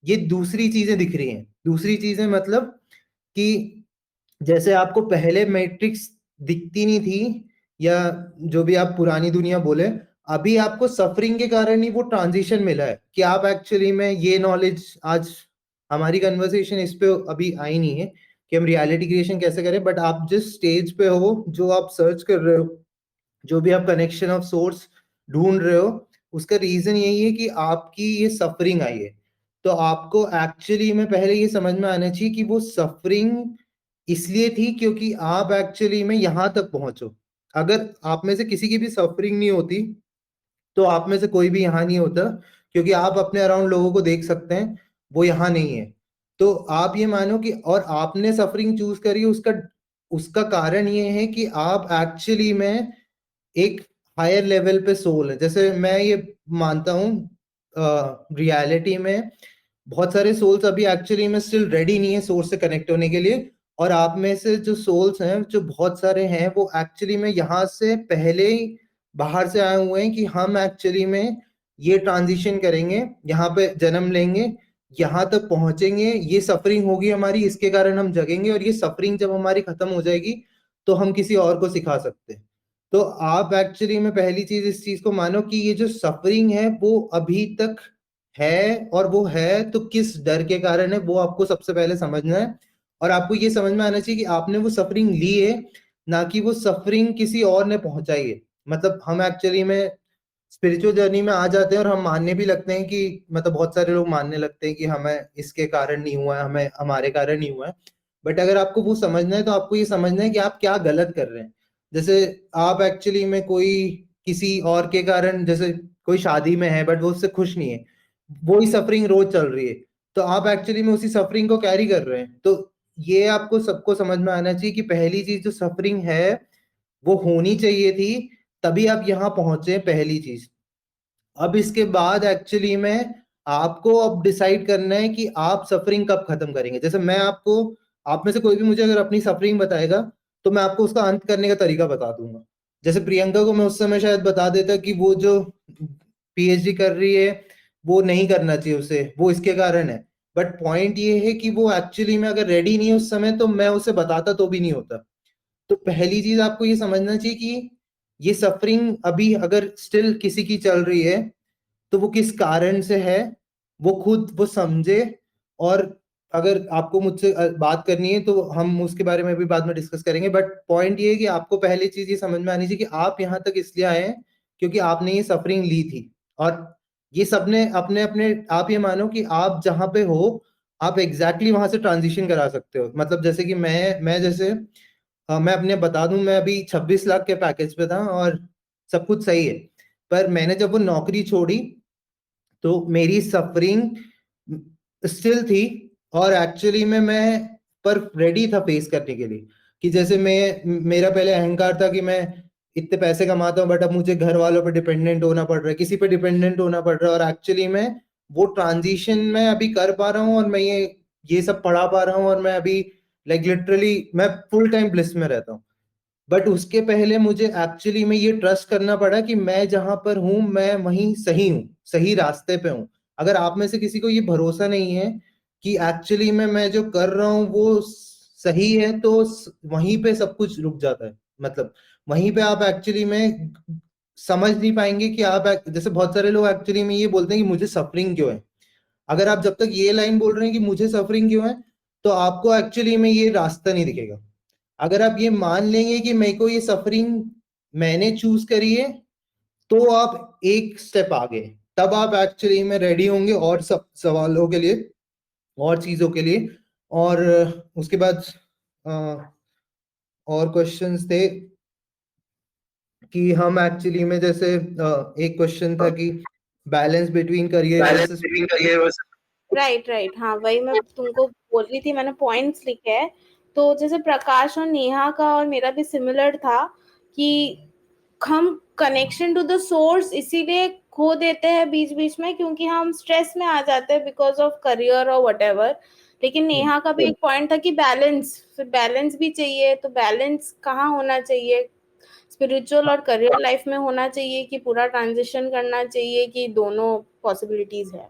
ये दूसरी चीजें दिख रही हैं। दूसरी चीजें मतलब कि जैसे आपको पहले मैट्रिक्स दिखती नहीं थी, या जो भी आप पुरानी दुनिया बोले, अभी आपको सफरिंग के कारण ही वो ट्रांजिशन मिला है कि आप एक्चुअली में ये नॉलेज, आज हमारी कन्वर्सेशन इस पे अभी आई नहीं है कि हम रियलिटी क्रिएशन कैसे करें, बट आप जिस स्टेज पे हो, जो आप सर्च कर रहे हो, जो भी आप कनेक्शन ऑफ सोर्स ढूंढ रहे हो, उसका रीजन यही है कि आपकी ये सफरिंग आई है। तो आपको एक्चुअली में पहले ये समझ में आना चाहिए कि वो सफरिंग इसलिए थी क्योंकि आप एक्चुअली में यहां तक पहुंचो। अगर आप में से किसी की भी सफरिंग नहीं होती तो आप में से कोई भी यहाँ नहीं होता, क्योंकि आप अपने अराउंड लोगों को देख सकते हैं, वो यहाँ नहीं है। तो आप ये मानो कि, और आपने सफरिंग चूज करी, उसका उसका कारण ये है कि आप एक्चुअली में एक हायर लेवल पे सोल है। जैसे मैं ये मानता हूँ रियलिटी में बहुत सारे सोल्स अभी एक्चुअली में स्टिल रेडी नहीं है सोर्स से कनेक्ट होने के लिए, और आप में से जो सोल्स हैं जो बहुत सारे हैं वो एक्चुअली में यहाँ से पहले ही बाहर से आए हुए हैं कि हम एक्चुअली में ये ट्रांजिशन करेंगे, यहाँ पे जन्म लेंगे, यहाँ तक पहुंचेंगे, ये सफरिंग होगी हमारी, इसके कारण हम जगेंगे, और ये सफरिंग जब हमारी खत्म हो जाएगी तो हम किसी और को सिखा सकते हैं। तो आप एक्चुअली में पहली चीज इस चीज को मानो कि ये जो सफरिंग है वो अभी तक है, और वो है तो किस डर के कारण है वो आपको सबसे पहले समझना है। और आपको ये समझ में आना चाहिए कि आपने वो सफरिंग ली है, ना कि वो सफरिंग किसी और ने पहुंचाई है। मतलब हम एक्चुअली में स्पिरिचुअल जर्नी में आ जाते हैं और हम मानने भी लगते हैं कि, मतलब बहुत सारे लोग मानने लगते हैं कि हमें इसके कारण नहीं हुआ है, हमें हमारे कारण नहीं हुआ है। बट अगर आपको वो समझना है तो आपको ये समझना है कि आप क्या गलत कर रहे हैं। जैसे आप एक्चुअली में कोई किसी और के कारण, जैसे कोई शादी में है बट वो उससे खुश नहीं है, वही सफरिंग रोज चल रही है, तो आप एक्चुअली में उसी सफरिंग को कैरी कर रहे हैं। तो ये आपको सबको समझ में आना चाहिए कि पहली चीज जो सफरिंग है वो होनी चाहिए थी, तभी आप यहाँ पहुंचे, पहली चीज। अब इसके बाद एक्चुअली में आपको अब डिसाइड करना है कि आप सफरिंग कब खत्म करेंगे। जैसे मैं आपको, आप में से कोई भी मुझे अगर अपनी सफरिंग बताएगा तो मैं आपको उसका अंत करने का तरीका बता दूंगा। जैसे प्रियंका को मैं उस समय शायद बता देता कि वो जो पीएचडी कर रही है वो नहीं करना चाहिए उसे, वो इसके कारण है। बट पॉइंट ये है कि वो एक्चुअली में अगर रेडी नहीं है उस समय तो मैं उसे बताता तो भी नहीं होता। तो पहली चीज आपको ये समझना चाहिए कि ये सफरिंग अभी अगर स्टिल किसी की चल रही है तो वो किस कारण से है, वो खुद वो समझे। और अगर आपको मुझसे बात करनी है तो हम उसके बारे में भी बाद में डिस्कस करेंगे। बट पॉइंट ये है कि आपको पहली चीज ये समझ में आनी चाहिए कि आप यहाँ तक इसलिए आए हैं क्योंकि आपने ये सफरिंग ली थी। और ये सबने अपने अपने, आप ये मानो कि आप जहां पे हो आप एग्जैक्टली वहां से ट्रांजिशन करा सकते हो। मतलब जैसे कि मैं जैसे मैं अपने बता दूं, मैं अभी 26 लाख के पैकेज पे था और सब कुछ सही है, पर मैंने जब वो नौकरी छोड़ी तो मेरी सफरिंग स्टिल थी। और एक्चुअली में मैं पर रेडी था फेस करने के लिए, कि जैसे मेरा पहले अहंकार था कि मैं इतने पैसे कमाता हूँ बट अब मुझे घर वालों पर डिपेंडेंट होना पड़ रहा है, किसी पे डिपेंडेंट होना पड़ रहा है। और एक्चुअली में वो ट्रांजिशन मैं अभी कर पा रहा हूँ और मैं ये सब पढ़ा पा रहा हूँ और मैं अभी लाइक लिटरली मैं फुल टाइम ब्लिस में रहता हूँ। बट उसके पहले मुझे एक्चुअली में ये ट्रस्ट करना पड़ा कि मैं जहां पर हूं मैं वहीं सही हूँ, सही रास्ते पे हूँ। अगर आप में से किसी को ये भरोसा नहीं है कि एक्चुअली में मैं जो कर रहा हूँ वो सही है, तो वहीं पे सब कुछ रुक जाता है। मतलब वहीं पे आप एक्चुअली में समझ नहीं पाएंगे कि आप जैसे बहुत सारे लोग एक्चुअली में ये बोलते हैं कि मुझे सफरिंग क्यों है। अगर आप जब तक ये लाइन बोल रहे हैं कि मुझे सफरिंग क्यों है, तो आपको एक्चुअली में ये रास्ता नहीं दिखेगा। अगर आप ये मान लेंगे कि मेरे को ये सफरिंग मैंने चूज करी है, तो आप एक स्टेप आगे, तब आप एक्चुअली में रेडी होंगे और सब सवालों के लिए और चीजों के लिए। और उसके बाद और क्वेश्चंस थे कि हम एक्चुअली में जैसे एक क्वेश्चन था कि balance between career versus right, हाँ वही मैं तुमको बोल रही थी, मैंने पॉइंट्स लिखे हैं। तो जैसे प्रकाश और नेहा का और मेरा भी सिमिलर था कि हम कनेक्शन टू द सोर्स इसीलिए खो देते हैं बीच बीच में क्योंकि हम स्ट्रेस में आ जाते हैं बिकॉज ऑफ करियर और व्हाटएवर। लेकिन नेहा का भी एक पॉइंट था कि बैलेंस, फिर बैलेंस भी चाहिए। तो बैलेंस कहाँ होना चाहिए, स्पिरिचुअल और करियर लाइफ में होना चाहिए कि पूरा ट्रांजिशन करना चाहिए, कि दोनों पॉसिबिलिटीज है?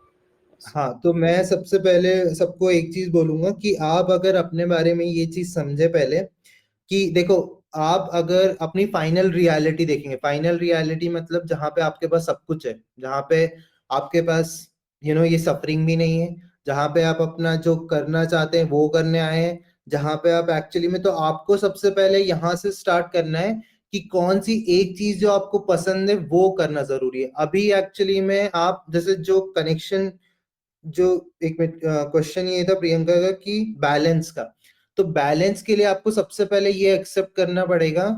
हाँ, तो मैं सबसे पहले सबको एक चीज बोलूंगा कि आप अगर अपने बारे में ये चीज समझे पहले, कि देखो आप अगर अपनी फाइनल रियलिटी देखेंगे, फाइनल रियलिटी मतलब जहां पे आपके पास सब कुछ है, जहां पे आपके पास ये सफरिंग भी नहीं है, जहां पे आप अपना जो करना चाहते हैं वो करने आए हैं, जहां पे आप एक्चुअली में, तो आपको सबसे पहले यहाँ से स्टार्ट करना है कि कौन सी एक चीज जो आपको पसंद है वो करना जरूरी है। अभी एक्चुअली में आप जैसे जो कनेक्शन, जो एक मिनट, क्वेश्चन ये था प्रियंका का कि बैलेंस का, तो बैलेंस के लिए आपको सबसे पहले ये एक्सेप्ट करना पड़ेगा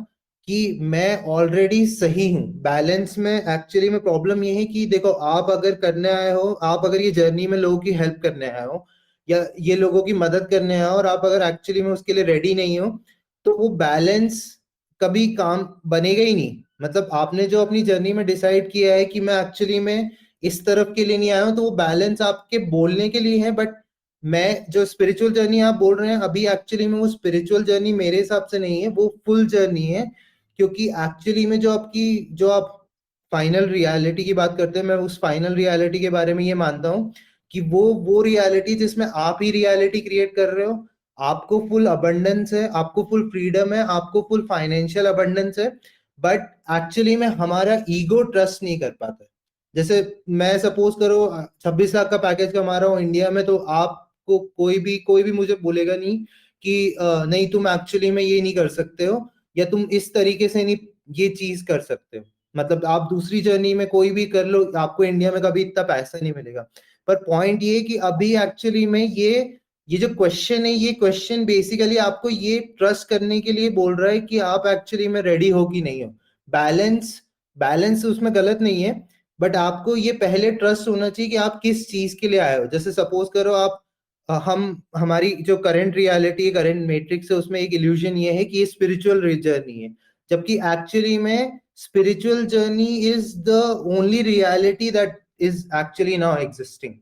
कि मैं ऑलरेडी सही हूँ बैलेंस में। एक्चुअली में प्रॉब्लम ये है कि देखो, आप अगर करने आए हो, आप अगर ये जर्नी में लोगों की हेल्प करने आए हो या ये लोगों की मदद करने आए हो, और आप अगर एक्चुअली में उसके लिए रेडी नहीं हो, तो वो बैलेंस कभी काम बनेगा ही नहीं। मतलब आपने जो अपनी जर्नी में डिसाइड किया है कि मैं एक्चुअली में इस तरफ के लिए नहीं आया हूं, तो वो बैलेंस आपके बोलने के लिए है। बट मैं जो स्पिरिचुअल जर्नी आप बोल रहे हैं अभी, एक्चुअली में वो स्पिरिचुअल जर्नी मेरे हिसाब से नहीं है, वो फुल जर्नी है। क्योंकि एक्चुअली में जो आप फाइनल रियलिटी की बात करते हैं, मैं उस फाइनल रियलिटी के बारे में ये मानता हूँ कि वो रियलिटी जिसमें आप ही रियलिटी क्रिएट कर रहे हो, आपको फुल अबंडेंस है, आपको फुल फ्रीडम है, आपको फुल फाइनेंशियल अबंडेंस है। बट एक्चुअली में हमारा ईगो ट्रस्ट नहीं कर पाता। जैसे मैं सपोज करो 26 लाख का पैकेज कमा रहा हूँ इंडिया में, तो आपको कोई भी मुझे बोलेगा नहीं कि नहीं तुम एक्चुअली में ये नहीं कर सकते हो, या तुम इस तरीके से नहीं ये चीज कर सकते हो। मतलब आप दूसरी जर्नी में कोई भी कर लो, आपको इंडिया में कभी इतना पैसा नहीं मिलेगा। पर पॉइंट ये कि अभी एक्चुअली में ये जो क्वेश्चन है, ये क्वेश्चन बेसिकली आपको ये ट्रस्ट करने के लिए बोल रहा है कि आप एक्चुअली में रेडी हो कि नहीं हो। बैलेंस उसमें गलत नहीं है, बट आपको ये पहले ट्रस्ट होना चाहिए कि आप किस चीज के लिए आए हो। जैसे सपोज करो आप हमारी जो करंट रियलिटी है, करंट मैट्रिक्स है, उसमें एक इल्यूजन ये है कि ये स्पिरिचुअल जर्नी है, जबकि एक्चुअली में spiritual journey is the only reality that is actually now existing.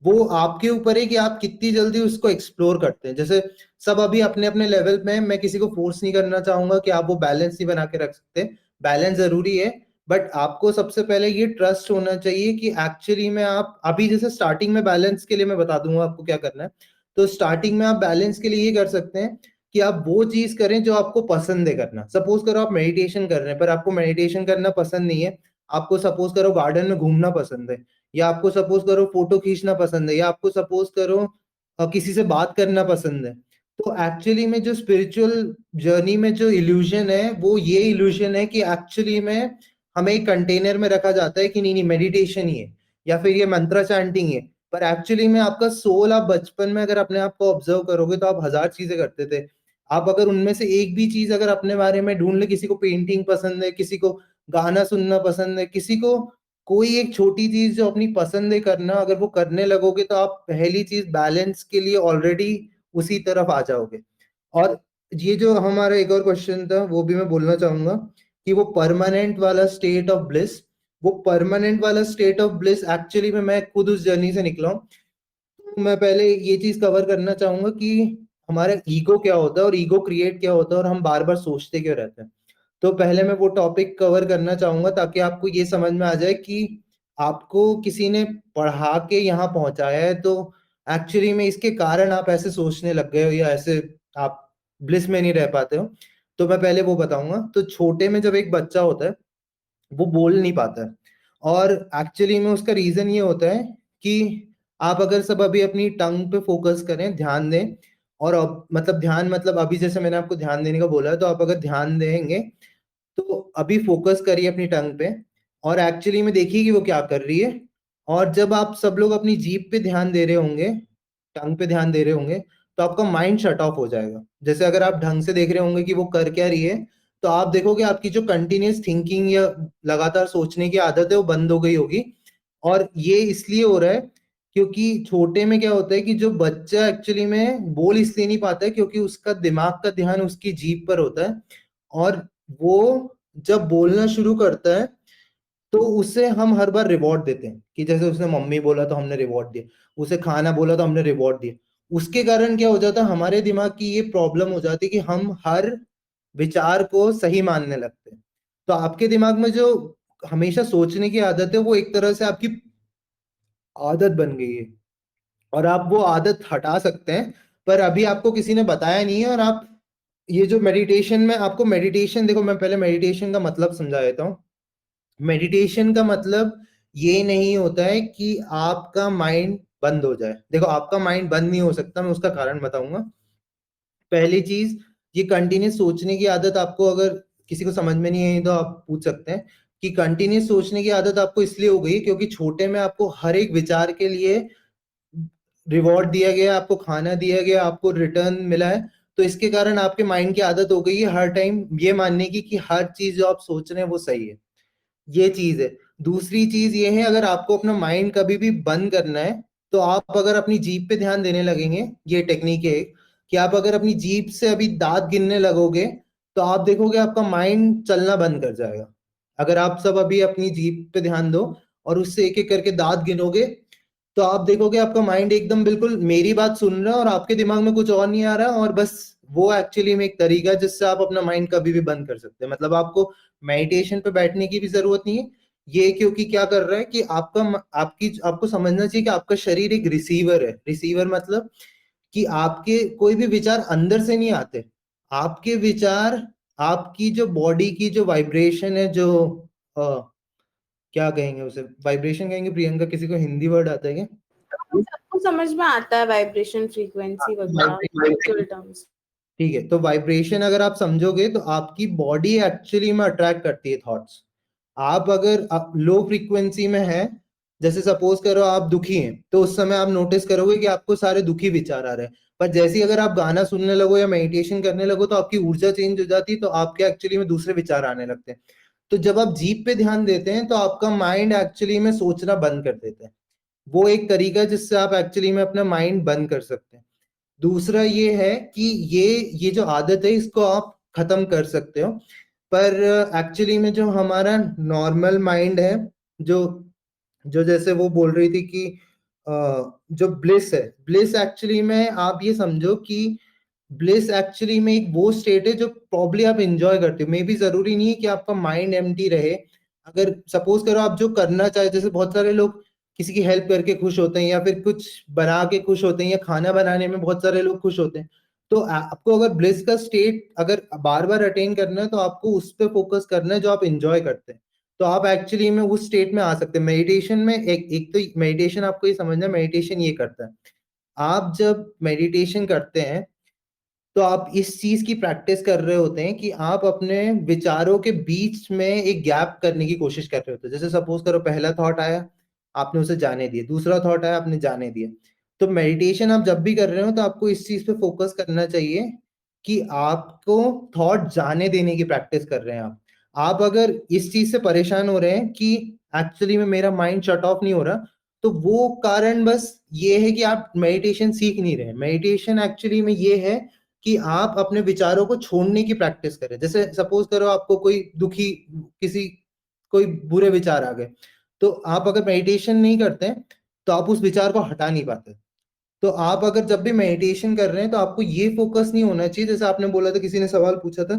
वो आपके ऊपर है कि आप कितनी जल्दी उसको एक्सप्लोर करते हैं। जैसे सब अभी अपने अपने लेवल में, मैं किसी को फोर्स नहीं करना चाहूंगा कि आप वो बैलेंस नहीं बना के रख सकते, बैलेंस जरूरी है। बट आपको सबसे पहले ये ट्रस्ट होना चाहिए कि एक्चुअली में आप अभी, जैसे स्टार्टिंग में बैलेंस के लिए मैं बता दूंगा आपको क्या करना है। तो स्टार्टिंग में आप बैलेंस के लिए ये कर सकते हैं कि आप वो चीज करें जो आपको पसंद है करना। सपोज करो आप मेडिटेशन कर रहे हैं, पर आपको मेडिटेशन करना पसंद नहीं है, आपको सपोज करो गार्डन में घूमना पसंद है, या आपको सपोज करो फोटो खींचना पसंद है, या आपको सपोज करो किसी से बात करना पसंद है। तो एक्चुअली में जो स्पिरिचुअल जर्नी में जो इल्यूजन है, वो ये इल्यूजन है कि एक्चुअली में हमें एक कंटेनर में रखा जाता है कि नहीं नहीं मेडिटेशन ही है या फिर ये मंत्रा चैंटिंग है। पर एक्चुअली में आपका सोल, आप बचपन में अगर अपने आप को ऑब्जर्व करोगे तो आप 1000 चीजें करते थे। आप अगर उनमें से एक भी चीज अगर अपने बारे में ढूंढ ले, किसी को पेंटिंग पसंद है, किसी को गाना सुनना पसंद है, किसी को कोई एक छोटी चीज जो अपनी पसंद है करना, अगर वो करने लगोगे तो आप पहली चीज बैलेंस के लिए ऑलरेडी उसी तरफ आ जाओगे। और ये जो हमारा एक और क्वेश्चन था वो भी मैं बोलना चाहूंगा कि वो परमानेंट वाला स्टेट ऑफ ब्लिस, वो परमानेंट वाला स्टेट ऑफ ब्लिस एक्चुअली में मैं खुद उस जर्नी से निकला हूँ। तो मैं पहले ये चीज कवर करना चाहूंगा कि हमारा ईगो क्या होता है और ईगो क्रिएट क्या होता है और हम बार बार सोचते क्यों रहते हैं। तो पहले मैं वो टॉपिक कवर करना चाहूंगा ताकि आपको ये समझ में आ जाए कि आपको किसी ने पढ़ा के यहाँ पहुंचाया है, तो एक्चुअली में इसके कारण आप ऐसे सोचने लग गए हो या ऐसे आप ब्लिस में नहीं रह पाते हो। तो मैं पहले वो बताऊंगा। तो छोटे में जब एक बच्चा होता है वो बोल नहीं पाता है, और एक्चुअली में उसका रीजन ये होता है कि आप अगर सब अभी अपनी टंग पे फोकस करें, ध्यान दें, और अब मतलब ध्यान मतलब अभी जैसे मैंने आपको ध्यान देने का बोला है, तो आप अगर ध्यान देंगे तो अभी फोकस करिए अपनी टंग पे और एक्चुअली में देखिए कि वो क्या कर रही है। और जब आप सब लोग अपनी जीभ पे ध्यान दे रहे होंगे, टंग पे ध्यान दे रहे होंगे, तो आपका माइंड शट ऑफ हो जाएगा। जैसे अगर आप ढंग से देख रहे होंगे कि वो कर क्या रही है, तो आप देखोगे आपकी जो कंटिन्यूअस थिंकिंग या लगातार सोचने की आदत है वो बंद हो गई होगी। और ये इसलिए हो रहा है क्योंकि छोटे में क्या होता है कि जो बच्चा एक्चुअली में बोल इसलिए नहीं पाता है क्योंकि उसका दिमाग का ध्यान उसकी जीभ पर होता है, और वो जब बोलना शुरू करता है तो उसे हम हर बार रिवॉर्ड देते हैं कि जैसे उसने मम्मी बोला तो हमने रिवॉर्ड दिया, उसे खाना बोला तो हमने रिवॉर्ड दिया। उसके कारण क्या हो जाता है, हमारे दिमाग की ये प्रॉब्लम हो जाती है कि हम हर विचार को सही मानने लगते हैं। तो आपके दिमाग में जो हमेशा सोचने की आदत है वो एक तरह से आपकी आदत बन गई है, और आप वो आदत हटा सकते हैं, पर अभी आपको किसी ने बताया नहीं है। और आप ये जो मेडिटेशन में आपको मेडिटेशन, देखो मैं पहले मेडिटेशन का मतलब समझा देता हूँ। मेडिटेशन का मतलब ये नहीं होता है कि आपका माइंड बंद हो जाए। देखो आपका माइंड बंद नहीं हो सकता, मैं उसका कारण बताऊंगा। पहली चीज, ये कंटिन्यूस सोचने की आदत आपको अगर किसी को समझ में नहीं आई तो आप पूछ सकते हैं कि कंटिन्यूस सोचने की आदत आपको इसलिए हो गई क्योंकि छोटे में आपको हर एक विचार के लिए रिवॉर्ड दिया गया, आपको खाना दिया गया, आपको रिटर्न मिला है। तो इसके कारण आपके माइंड की आदत हो गई है हर टाइम ये मानने की कि हर चीज जो आप सोच रहे हैं वो सही है। ये चीज है। दूसरी चीज ये है, अगर आपको अपना माइंड कभी भी बंद करना है तो आप अगर अपनी जीभ पे ध्यान देने लगेंगे, ये टेक्निक है कि आप अगर अपनी जीभ से अभी दांत गिनने लगोगे तो आप देखोगे आपका माइंड चलना बंद कर जाएगा। अगर आप सब अभी अपनी जीभ पे ध्यान दो और उससे एक एक करके दांत गिनोगे तो आप देखोगे आपका माइंड एकदम बिल्कुल मेरी बात सुन रहा है और आपके दिमाग में कुछ और नहीं आ रहा, और बस वो एक्चुअली में एक तरीका है जिससे आप अपना माइंड कभी भी बंद कर सकते हैं। मतलब आपको मेडिटेशन पे बैठने की भी जरूरत नहीं है ये, क्योंकि क्या कर रहा है कि आपको समझना चाहिए कि आपका शरीर एक रिसीवर है। रिसीवर मतलब कि आपके कोई भी विचार अंदर से नहीं आते, आपके विचार आपकी जो बॉडी की जो वाइब्रेशन है, जो क्या कहेंगे उसे, वाइब्रेशन कहेंगे प्रियंका, किसी को हिंदी वर्ड आता है क्या? सबको समझ में आता है वाइब्रेशन फ्रीक्वेंसी वगैरह एक्चुअल टर्म्स। ठीक है, तो वाइब्रेशन अगर आप समझोगे तो आपकी बॉडी एक्चुअली में अट्रैक्ट करती है थॉट्स। आप अगर लो फ्रीक्वेंसी में है, जैसे सपोज करो आप दुखी हैं, तो उस समय आप नोटिस करोगे कि आपको सारे दुखी विचार आ रहे हैं। पर जैसे ही अगर आप गाना सुनने लगो या मेडिटेशन करने लगो तो आपकी ऊर्जा चेंज हो जाती है, तो आपके एक्चुअली में दूसरे विचार आने लगते हैं। तो जब आप जीभ पे ध्यान देते हैं तो आपका माइंड एक्चुअली में सोचना बंद कर देता है। वो एक तरीका है जिससे आप एक्चुअली में अपना माइंड बंद कर सकते हैं। दूसरा ये है कि ये जो आदत है इसको आप खत्म कर सकते हो, पर एक्चुअली में जो हमारा नॉर्मल माइंड है, जो जो जैसे वो बोल रही थी कि जो ब्लिस है, ब्लिस एक्चुअली में आप ये समझो कि ब्लिस एक्चुअली में एक वो स्टेट है जो प्रॉब्ली आप एंजॉय करते हो। मे बी जरूरी नहीं है कि आपका माइंड एम्प्टी रहे। अगर सपोज करो आप जो करना चाहे, जैसे बहुत सारे लोग किसी की हेल्प करके खुश होते हैं या फिर कुछ बना के खुश होते हैं या खाना बनाने में बहुत सारे लोग खुश होते हैं। तो आपको अगर ब्लिस का स्टेट अगर बार बार अटेन करना है तो आपको उस पर फोकस करना है जो आप इंजॉय करते हैं, तो आप एक्चुअली में उस स्टेट में आ सकते हैं। मेडिटेशन में एक तो मेडिटेशन आपको ये समझना है, मेडिटेशन ये करता है, आप जब मेडिटेशन करते हैं तो आप इस चीज की प्रैक्टिस कर रहे होते हैं कि आप अपने विचारों के बीच में एक गैप करने की कोशिश कर रहे होते हैं। जैसे सपोज करो पहला थॉट आया, आपने उसे जाने दिया, दूसरा थॉट आया, आपने जाने दिया। तो मेडिटेशन आप जब भी कर रहे हो तो आपको इस चीज पे फोकस करना चाहिए कि आपको थॉट जाने देने की प्रैक्टिस कर रहे हैं आप अगर इस चीज से परेशान हो रहे हैं कि एक्चुअली में मेरा माइंड शट ऑफ नहीं हो रहा, तो वो कारण बस ये है कि आप मेडिटेशन सीख नहीं रहे। मेडिटेशन एक्चुअली में ये है कि आप अपने विचारों को छोड़ने की प्रैक्टिस करें। जैसे सपोज करो आपको कोई दुखी कोई बुरे विचार आ गए, तो आप अगर मेडिटेशन नहीं करते तो आप उस विचार को हटा नहीं पाते। तो आप अगर जब भी मेडिटेशन कर रहे हैं तो आपको ये फोकस नहीं होना चाहिए, जैसे आपने बोला था, किसी ने सवाल पूछा था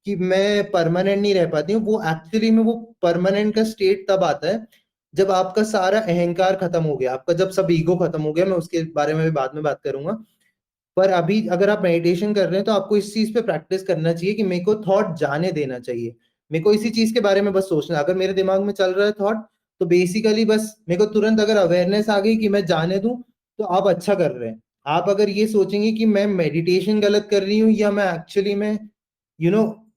कि मैं परमानेंट नहीं रह पाती हूँ। वो एक्चुअली में वो परमानेंट का स्टेट तब आता है जब आपका सारा अहंकार खत्म हो गया, आपका जब सब ईगो खत्म हो गया। मैं उसके बारे में भी बाद में बात करूंगा। पर अभी अगर आप मेडिटेशन कर रहे हैं तो आपको इस चीज पे प्रैक्टिस करना चाहिए कि मेरे को थॉट जाने देना चाहिए, मेरे को इसी चीज के बारे में बस सोचना। अगर मेरे दिमाग में चल रहा है थॉट, तो बेसिकली बस मेरे को तुरंत अगर अवेयरनेस आ गई कि मैं जाने दूं, तो आप अच्छा कर रहे हैं। आप अगर ये सोचेंगे कि मैं मेडिटेशन गलत कर रही हूँ या मैं एक्चुअली में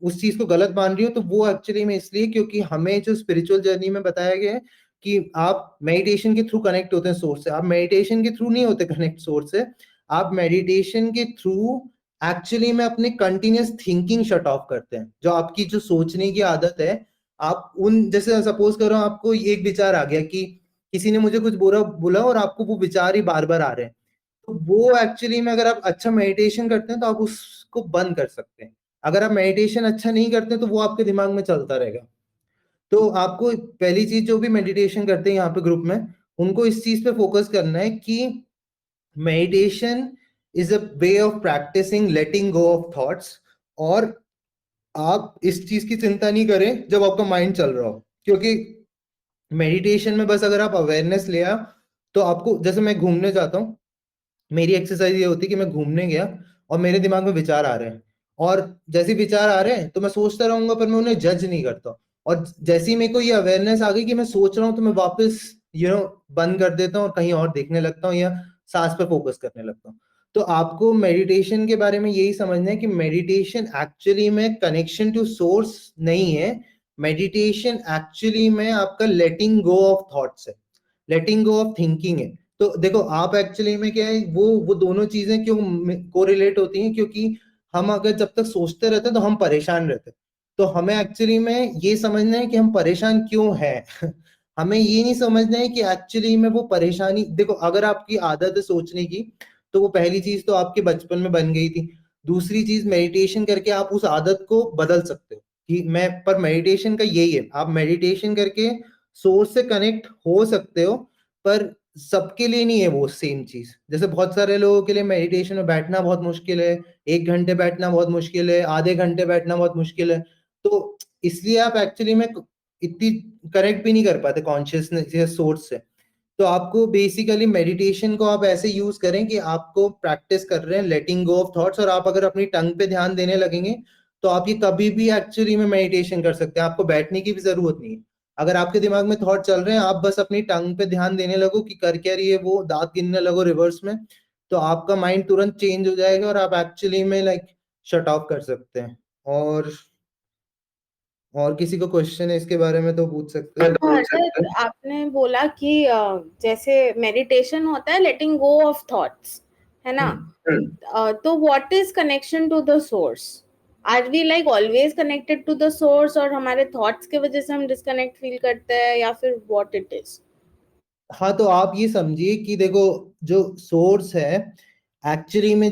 उस चीज को गलत मान रही हूँ, तो वो एक्चुअली में इसलिए क्योंकि हमें जो स्पिरिचुअल जर्नी में बताया गया है कि आप मेडिटेशन के थ्रू कनेक्ट होते हैं सोर्स से। आप मेडिटेशन के थ्रू नहीं होते कनेक्ट सोर्स से, आप मेडिटेशन के थ्रू एक्चुअली में अपने कंटिन्यूअस थिंकिंग शट ऑफ करते हैं। जो आपकी जो सोचने की आदत है, आप जैसे सपोज करो आपको एक विचार आ गया कि किसी ने मुझे कुछ बुरा बोला और आपको वो विचार ही बार बार आ रहे हैं, तो वो एक्चुअली में अगर आप अच्छा मेडिटेशन करते हैं तो आप उसको बंद कर सकते हैं। अगर आप मेडिटेशन अच्छा नहीं करते तो वो आपके दिमाग में चलता रहेगा। तो आपको पहली चीज, जो भी मेडिटेशन करते हैं यहाँ पे ग्रुप में, उनको इस चीज पे फोकस करना है कि meditation is a way of practicing letting go of thoughts. और आप इस चीज की चिंता नहीं करें जब आपका माइंड चल रहा हो, क्योंकि मेडिटेशन में बस अगर आप अवेयरनेस ले आओ, तो आपको, जैसे मैं घूमने जाता हूँ, मेरी एक्सरसाइज ये होती है कि मैं घूमने गया और मेरे दिमाग में विचार आ रहे हैं, और जैसे विचार आ रहे हैं तो मैं सोचता रहूंगा, पर मैं उन्हें जज नहीं करता। और जैसे ही मेरे को ये अवेयरनेस आ गई कि मैं सोच रहा हूँ, तो मैं वापस बंद कर देता हूँ और कहीं और देखने लगता हूँ या सांस पे फोकस करने लगता हूँ। तो आपको मेडिटेशन के बारे में यही समझना है कि मेडिटेशन एक्चुअली में कनेक्शन टू सोर्स नहीं है। मेडिटेशन एक्चुअली में आपका लेटिंग गो ऑफ थॉट्स है, लेटिंग गो ऑफ थिंकिंग है। तो देखो, आप एक्चुअली में क्या है, वो दोनों चीजें क्यों कोरिलेट होती हैं, क्योंकि हम अगर जब तक सोचते रहते हैं तो हम परेशान रहते हैं। तो हमें एक्चुअली में ये समझना है कि हम परेशान क्यों हैं। हमें ये नहीं समझना है कि एक्चुअली में वो परेशानी, देखो अगर आपकी आदत है सोचने की, तो वो पहली चीज तो आपके बचपन में बन गई थी। दूसरी चीज, मेडिटेशन करके आप उस आदत को बदल सकते हो कि पर मेडिटेशन का यही है, आप मेडिटेशन करके सोर्स से कनेक्ट हो सकते हो, पर सबके लिए नहीं है वो सेम चीज। जैसे बहुत सारे लोगों के लिए मेडिटेशन में बैठना बहुत मुश्किल है, 1 घंटे बैठना बहुत मुश्किल है, आधे घंटे बैठना बहुत मुश्किल है। तो इसलिए आप एक्चुअली में इतनी कनेक्ट भी नहीं कर पाते कॉन्शियसनेस या सोर्स से। तो आपको बेसिकली मेडिटेशन को आप ऐसे यूज करें कि आपको प्रैक्टिस कर रहे हैं लेटिंग गो ऑफ थॉट्स, और आप अगर अपनी टंग पे ध्यान देने लगेंगे तो आप ये कभी भी एक्चुअली में मेडिटेशन कर सकते हैं। आपको बैठने की भी जरूरत नहीं है। अगर आपके दिमाग में थॉट चल रहे हैं, आप बस अपनी टंग पे ध्यान देने लगो कि कर क्या रही है वो, दांत गिनने लगो रिवर्स में, तो आपका माइंड तुरंत चेंज हो जाएगा और आप एक्चुअली में शट ऑफ कर सकते हैं। और किसी को क्वेश्चन है इसके बारे में तो पूछ सकते हैं। सर, आपने बोला कि जैसे मेडिटेशन होता है लेटिंग गो ऑफ थॉट्स, है ना? तो what is connection to the source? Are we like always connected to the source, और हमारे थॉट्स के वजह से हम डिस्कनेक्ट फील करते हैं, या फिर व्हाट इट इज? हाँ, तो आप ये समझिए कि देखो, जो सोर्स है एक्चुअली में,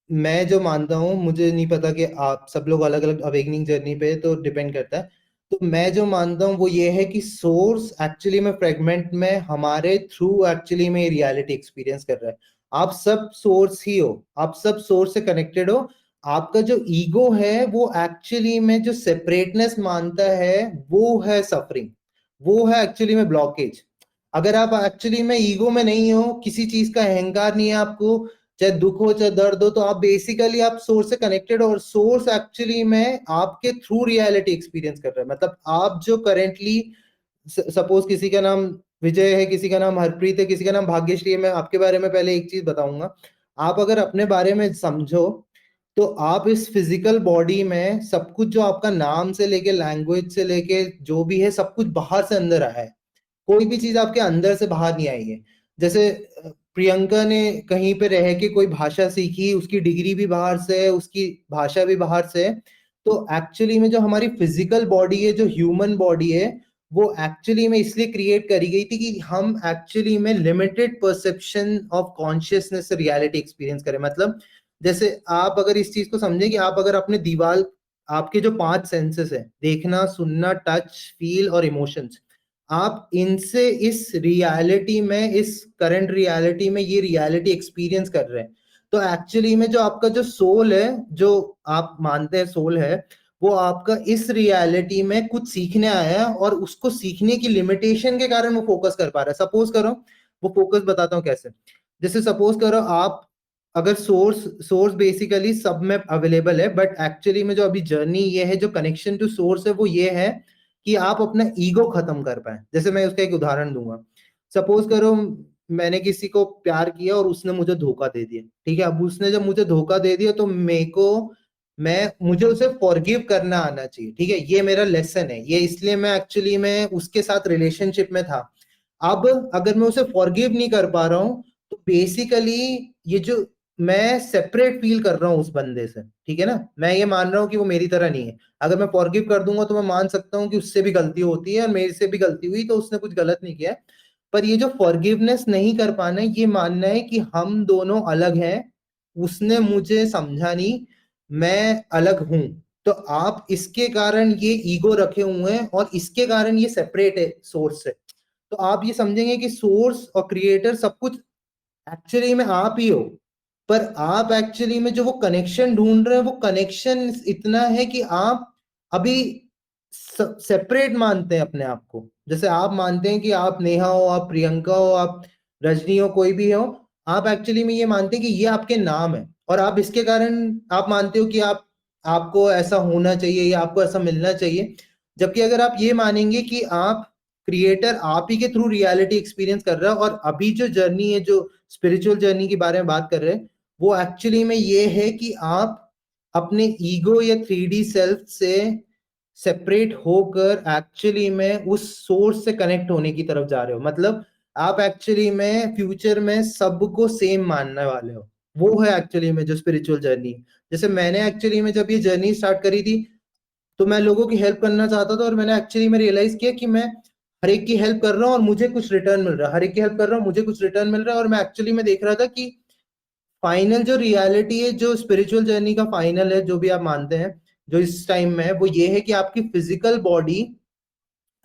मैं जो मानता हूँ, मुझे नहीं पता कि आप सब लोग अलग अलग अवेकनिंग जर्नी पे तो डिपेंड करता है। तो मैं जो मानता हूँ वो ये है कि सोर्स एक्चुअली में फ्रेगमेंट में हमारे थ्रू एक्चुअली में रियलिटी एक्सपीरियंस कर रहा है। आप सब सोर्स ही हो, आप सब सोर्स से कनेक्टेड हो। आपका जो ईगो है वो एक्चुअली में जो सेपरेटनेस मानता है, वो है सफरिंग, वो है एक्चुअली में ब्लॉकेज। अगर आप एक्चुअली में ईगो में नहीं हो, किसी चीज का अहंकार नहीं है आपको, चाहे दुख हो चाहे दर्द हो, तो आप बेसिकली आप सोर्स से कनेक्टेड हो, और सोर्स एक्चुअली में आपके थ्रू रियलिटी एक्सपीरियंस कर रहा है। मतलब आप जो करेंटली, सपोज किसी का नाम विजय है, किसी का नाम हरप्रीत है, किसी का नाम भाग्यश्री है। मैं आपके बारे में पहले एक चीज बताऊंगा। आप अगर अपने बारे में समझो, तो आप इस फिजिकल बॉडी में सब कुछ, जो आपका नाम से लेके लैंग्वेज से लेके जो भी है, सब कुछ बाहर से अंदर आया है। कोई भी चीज आपके अंदर से बाहर नहीं आई है। जैसे प्रियंका ने कहीं पे रह के कोई भाषा सीखी, उसकी डिग्री भी बाहर से है, उसकी भाषा भी बाहर से है। तो एक्चुअली में जो हमारी फिजिकल बॉडी है, जो ह्यूमन बॉडी है, वो एक्चुअली में इसलिए क्रिएट करी गई थी कि हम एक्चुअली में लिमिटेड परसेप्शन ऑफ कॉन्शियसनेस से रियलिटी एक्सपीरियंस करें। मतलब जैसे आप अगर इस चीज को समझें कि आप अगर अपने दीवार, आपके जो 5 सेंसेस है, देखना, सुनना, टच, फील और इमोशंस, आप इनसे इस रियलिटी में, इस करंट रियलिटी में ये रियलिटी एक्सपीरियंस कर रहे हैं। तो एक्चुअली में जो आपका जो सोल है, जो आप मानते हैं सोल है, वो आपका इस रियलिटी में कुछ सीखने आया है और उसको सीखने की लिमिटेशन के कारण वो फोकस कर पा रहा है। सपोज करो, वो फोकस बताता हूँ कैसे। जैसे सपोज करो आप अगर सोर्स बेसिकली सब में अवेलेबल है, बट एक्चुअली में जो अभी जर्नी ये है, जो कनेक्शन टू सोर्स है, वो ये है कि आप अपना ईगो खत्म कर पाए। जैसे मैं उसका एक उदाहरण दूंगा। सपोज करो मैंने किसी को प्यार किया और उसने मुझे धोखा दे दिया, ठीक है। अब उसने जब मुझे धोखा दे दिया तो मुझे उसे फॉरगिव करना आना चाहिए, ठीक है। ये मेरा लेसन है, ये इसलिए मैं एक्चुअली में उसके साथ रिलेशनशिप में था। अब अगर मैं उसे फॉरगिव नहीं कर पा रहा हूँ तो बेसिकली ये जो मैं सेपरेट फील कर रहा हूँ उस बंदे से, ठीक है ना। मैं ये मान रहा हूँ कि वो मेरी तरह नहीं है। अगर मैं फॉरगिव कर दूंगा तो मैं मान सकता हूँ कि उससे भी गलती होती है और मेरे से भी गलती हुई, तो उसने कुछ गलत नहीं किया है। पर ये जो फॉरगिवनेस नहीं कर पाना है, ये मानना है कि हम दोनों अलग हैं, उसने मुझे समझा नहीं, मैं अलग हूं। तो आप इसके कारण ये ईगो रखे हुए हैं और इसके कारण ये सेपरेट है सोर्स से। तो आप ये समझेंगे कि सोर्स और क्रिएटर सब कुछ एक्चुअली में आप ही हो, पर आप एक्चुअली में जो वो कनेक्शन ढूंढ रहे हैं, वो कनेक्शन इतना है कि आप अभी सेपरेट मानते हैं अपने आप को। जैसे आप मानते हैं कि आप नेहा हो, आप प्रियंका हो, आप रजनी हो, कोई भी हो, आप एक्चुअली में ये मानते हैं कि ये आपके नाम है और आप इसके कारण आप मानते हो कि आपको ऐसा होना चाहिए या आपको ऐसा मिलना चाहिए। जबकि अगर आप ये मानेंगे कि आप क्रिएटर आप ही के थ्रू रियलिटी एक्सपीरियंस कर रहा है, और अभी जो जर्नी है, जो स्पिरिचुअल जर्नी के बारे में बात कर रहे हैं, वो एक्चुअली में ये है कि आप अपने ईगो या 3D सेल्फ से सेपरेट होकर एक्चुअली में उस सोर्स से कनेक्ट होने की तरफ जा रहे हो। मतलब आप एक्चुअली में फ्यूचर में सबको सेम मानने वाले हो। वो है एक्चुअली में जो स्पिरिचुअल जर्नी। जैसे मैंने एक्चुअली में जब ये जर्नी स्टार्ट करी थी तो मैं लोगों की हेल्प करना चाहता था, और मैंने एक्चुअली में रियलाइज किया कि मैं हर एक की हेल्प कर रहा हूँ और मुझे कुछ रिटर्न मिल रहा है, हर एक की हेल्प कर रहा हूँ, मुझे कुछ रिटर्न मिल रहा है। और मैं एक्चुअली में देख रहा था कि फाइनल जो रियलिटी है, जो स्पिरिचुअल जर्नी का फाइनल है, जो भी आप मानते हैं जो इस टाइम में है, वो ये है कि आपकी फिजिकल बॉडी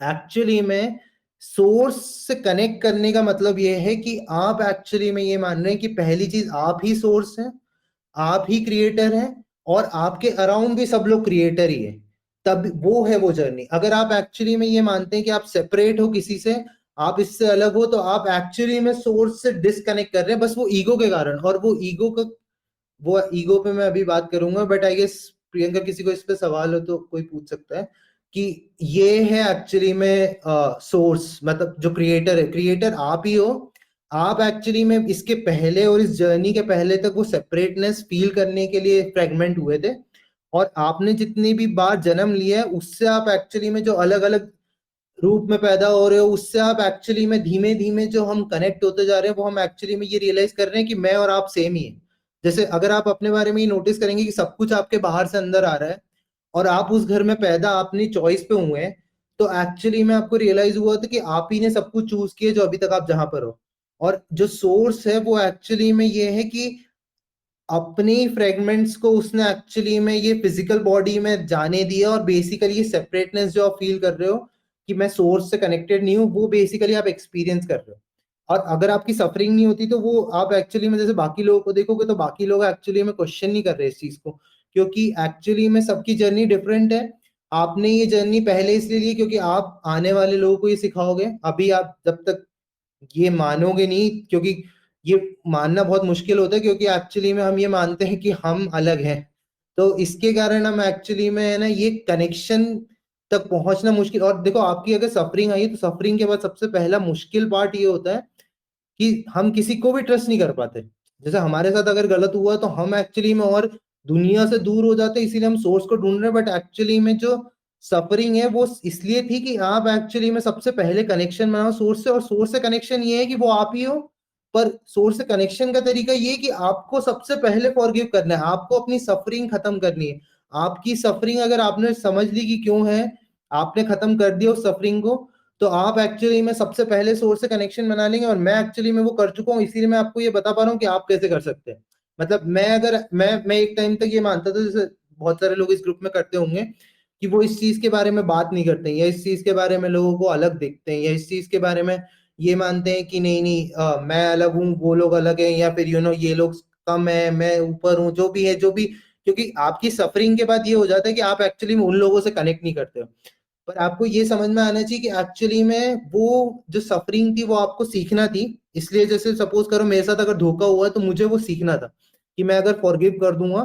एक्चुअली में सोर्स से कनेक्ट करने का मतलब ये है कि आप एक्चुअली में ये मान रहे हैं कि पहली चीज आप ही सोर्स हैं, आप ही क्रिएटर हैं, और आपके अराउंड भी सब लोग क्रिएटर ही है। तब वो है वो जर्नी। अगर आप एक्चुअली में ये मानते हैं कि आप सेपरेट हो किसी से, आप इससे अलग हो, तो आप एक्चुअली में सोर्स से डिस्कनेक्ट कर रहे हैं, बस वो ईगो के कारण। और वो ईगो पे मैं अभी बात करूंगा, बट आई गेस प्रियंका किसी को इस पे सवाल हो तो कोई पूछ सकता है कि ये है एक्चुअली में सोर्स, मतलब जो क्रिएटर है, क्रिएटर आप ही हो। आप एक्चुअली में इसके पहले और इस जर्नी के पहले तक वो सेपरेटनेस फील करने के लिए फ्रेगमेंट हुए थे, और आपने जितनी भी बार जन्म लिया है उससे आप एक्चुअली में जो अलग अलग रूप में पैदा हो रहे हो, उससे आप एक्चुअली में धीमे धीमे जो हम कनेक्ट होते जा रहे हैं, वो हम एक्चुअली में ये रियलाइज कर रहे हैं कि मैं और आप सेम ही है। जैसे अगर आप अपने बारे में ये नोटिस करेंगे कि सब कुछ आपके बाहर से अंदर आ रहा है और आप उस घर में पैदा अपनी चॉइस पे हुए हैं, तो एक्चुअली में आपको रियलाइज हुआ था कि आप ही ने सब कुछ चूज किया जो अभी तक आप जहां पर हो। और जो सोर्स है वो एक्चुअली में ये है कि अपनी फ्रेगमेंट्स को उसने एक्चुअली में ये फिजिकल बॉडी में जाने दिया, और बेसिकली ये सेपरेटनेस जो आप फील कर रहे हो कि मैं सोर्स से कनेक्टेड नहीं हूँ, वो बेसिकली आप एक्सपीरियंस कर रहे हो। और अगर आपकी सफरिंग नहीं होती तो वो आप एक्चुअली में जैसे बाकी लोगों को देखोगे तो बाकी लोग एक्चुअली में क्वेश्चन नहीं कर रहे इस चीज को, क्योंकि एक्चुअली में सबकी जर्नी डिफरेंट है। आपने ये जर्नी पहले इसलिए ली क्योंकि आप आने वाले लोगों को ये सिखाओगे। अभी आप जब तक ये मानोगे नहीं, क्योंकि ये मानना बहुत मुश्किल होता है, क्योंकि एक्चुअली में हम ये मानते हैं कि हम अलग हैं। तो इसके कारण हम एक्चुअली में है ना, ये कनेक्शन तक पहुंचना मुश्किल। और देखो, आपकी अगर सफरिंग आई है तो सफरिंग के बाद सबसे पहला मुश्किल पार्ट ये होता है कि हम किसी को भी ट्रस्ट नहीं कर पाते। जैसे हमारे साथ अगर गलत हुआ तो हम एक्चुअली में और दुनिया से दूर हो जाते हैं, इसीलिए हम सोर्स को ढूंढ रहे हैं। बट एक्चुअली में जो सफरिंग है वो इसलिए थी कि आप एक्चुअली में सबसे पहले कनेक्शन बनाओ सोर्स से, और सोर्स से कनेक्शन ये है कि वो आप ही हो। पर सोर्स से कनेक्शन का तरीका ये कि आपको सबसे पहले फॉरगिव करना है, आपको अपनी सफरिंग खत्म करनी है। आपकी सफरिंग अगर आपने समझ ली कि क्यों है, आपने खत्म कर दिया उस सफरिंग को, तो आप एक्चुअली में सबसे पहले सोर्स से कनेक्शन बना लेंगे। और मैं एक्चुअली में वो कर चुका हूँ, इसीलिए मैं आपको ये बता पा रहा हूँ कि आप कैसे कर सकते हैं। मतलब मैं एक टाइम तक ये मानता था, जैसे बहुत सारे लोग इस ग्रुप में करते होंगे, कि वो इस चीज के बारे में बात नहीं करते हैं, या इस चीज के बारे में लोगों को अलग देखते हैं, या इस चीज के बारे में ये मानते हैं कि नहीं नहीं मैं अलग हूँ, वो लोग अलग हैं, या फिर ये लोग कम है, मैं ऊपर हूँ, जो भी है जो भी। क्योंकि आपकी सफरिंग के बाद ये हो जाता है कि आप एक्चुअली में उन लोगों से कनेक्ट नहीं करते हो। पर आपको ये समझ में आना चाहिए कि एक्चुअली में वो जो सफरिंग थी वो आपको सीखना थी। इसलिए जैसे सपोज करो मेरे साथ अगर धोखा हुआ है, तो मुझे वो सीखना था कि मैं अगर फॉरगिव कर दूंगा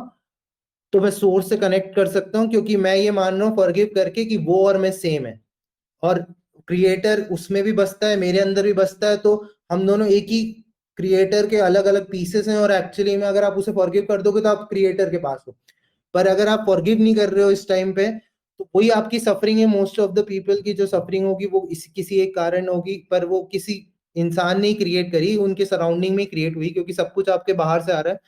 तो मैं सोर्स से कनेक्ट कर सकता हूँ, क्योंकि मैं ये मान रहा हूँ फॉरगिव करके कि वो और मैं सेम है, और क्रिएटर उसमें भी बसता है, मेरे अंदर भी बसता है, तो हम दोनों एक ही क्रिएटर के अलग अलग पीसेस हैं। और एक्चुअली में अगर आप उसे फॉरगिव कर दोगे तो आप क्रिएटर के पास हो। पर अगर आप फॉरगिव नहीं कर रहे हो इस टाइम पे, तो वही आपकी सफरिंग है। मोस्ट ऑफ द पीपल की जो सफरिंग होगी वो किसी एक कारण होगी, पर वो किसी इंसान ने क्रिएट करी, उनके सराउंडिंग में क्रिएट हुई, क्योंकि सब कुछ आपके बाहर से आ रहा है,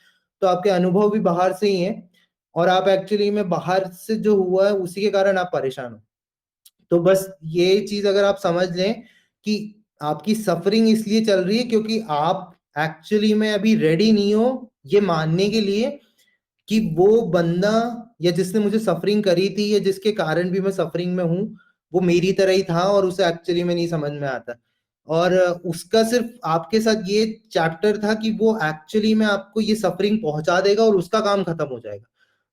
तो आपके अनुभव भी बाहर से ही है, और आप एक्चुअली में बाहर से जो हुआ है उसी के कारण आप परेशान हो। तो बस ये चीज अगर आप समझ लें कि आपकी सफरिंग इसलिए चल रही है क्योंकि आप एक्चुअली में अभी रेडी नहीं हो ये मानने के लिए कि वो बंदा या जिसने मुझे सफरिंग करी थी, या जिसके कारण भी मैं सफरिंग में हूं, वो मेरी तरह ही था और उसे एक्चुअली में नहीं समझ में आता। और उसका सिर्फ आपके साथ ये चैप्टर था कि वो एक्चुअली में आपको ये सफरिंग पहुंचा देगा और उसका काम खत्म हो जाएगा।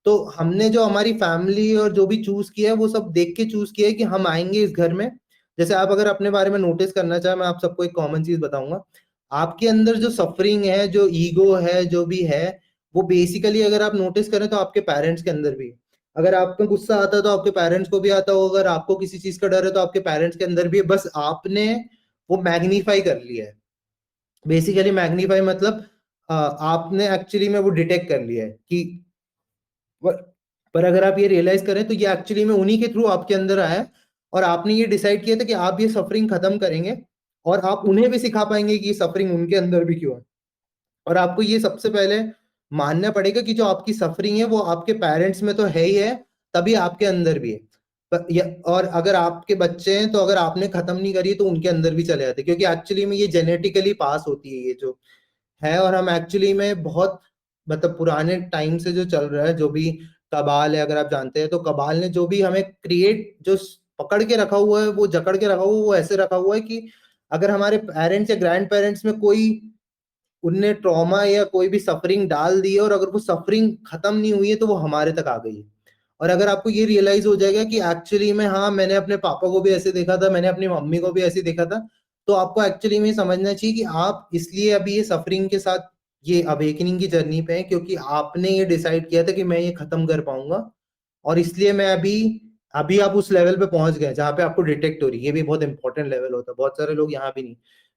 तो हमने जो हमारी फैमिली और जो भी चूज किया है वो सब देख के चूज किया है कि हम आएंगे इस घर में। जैसे आप अगर अपने बारे में नोटिस करना चाहे, मैं आप सबको एक कॉमन चीज बताऊंगा। आपके अंदर जो सफरिंग है, जो ईगो है, जो भी है, वो बेसिकली अगर आप नोटिस करें तो आपके पेरेंट्स के अंदर भी है। अगर आप पे गुस्सा आता है तो आपके पेरेंट्स को भी आता होगा, अगर आपको किसी चीज का डर है तो आपके पेरेंट्स के अंदर भी है, बस आपने वो मैग्नीफाई कर लिया है। बेसिकली मैग्नीफाई मतलब आपने एक्चुअली में वो डिटेक्ट कर लिया है कि पर अगर आप ये रियलाइज करें तो ये एक्चुअली में उन्हीं के थ्रू आपके अंदर आया है, और आपने ये डिसाइड किया था कि आप ये सफरिंग खत्म करेंगे, और आप उन्हें भी सिखा पाएंगे कि ये सफरिंग उनके अंदर भी क्यों है। और आपको ये सबसे पहले मानना पड़ेगा कि जो आपकी सफरिंग है वो आपके पेरेंट्स में तो है ही है, तभी आपके अंदर भी है। और अगर आपके बच्चे हैं तो अगर आपने खत्म नहीं करी तो उनके अंदर भी चले जाते, क्योंकि एक्चुअली में ये जेनेटिकली पास होती है ये जो है। और हम एक्चुअली में बहुत मतलब पुराने टाइम से जो चल रहा है, जो भी कबाल है अगर आप जानते हैं, तो कबाल ने जो भी हमें क्रिएट जो पकड़ के रखा हुआ है, वो जकड़ के रखा हुआ है, वो ऐसे रखा हुआ है कि अगर हमारे पेरेंट्स या ग्रैंड पेरेंट्स में कोई उनने ट्रॉमा या कोई भी सफरिंग डाल दी है, और अगर वो सफरिंग खत्म नहीं हुई है तो वो हमारे तक आ गई है। और अगर आपको ये रियलाइज हो जाएगा कि एक्चुअली में हाँ मैंने अपने पापा को भी ऐसे देखा था, मैंने अपनी मम्मी को भी ऐसे देखा था, तो आपको एक्चुअली में समझना चाहिए कि आप इसलिए अभी ये सफरिंग के साथ ये अवेकनिंग की जर्नी पे है, क्योंकि आपने ये डिसाइड किया था कि मैं ये खत्म कर पाऊंगा, और इसलिए मैं अभी अभी आप उस लेवल पे पहुंच गए जहां पे आपको डिटेक्ट हो रही है। ये भी बहुत इंपॉर्टेंट लेवल होता है, बहुत सारे लोग यहाँ भी नहीं।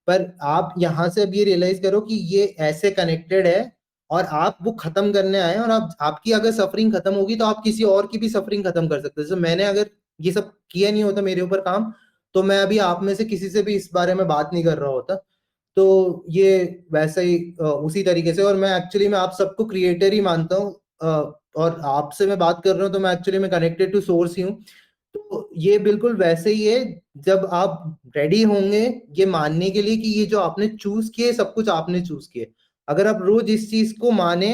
पर आप यहाँ से अब ये रियलाइज करो कि ये ऐसे कनेक्टेड है, और आप वो खत्म करने आए हैं, और आप आपकी अगर सफरिंग खत्म होगी तो आप किसी और की भी सफरिंग खत्म कर सकते हैं। जैसे मैंने अगर ये सब किया नहीं होता मेरे ऊपर काम, तो मैं अभी आप में से किसी से भी इस बारे में बात नहीं कर रहा होता। तो ये वैसे ही उसी तरीके से, और मैं एक्चुअली में आप सबको क्रिएटर ही मानता हूँ, और आपसे मैं बात कर रहा हूँ तो मैं एक्चुअली में कनेक्टेड टू सोर्स ही हूँ। तो ये बिल्कुल वैसे ही है, जब आप रेडी होंगे ये मानने के लिए कि ये जो आपने चूज किए सब कुछ आपने चूज किए, अगर आप रोज इस चीज को माने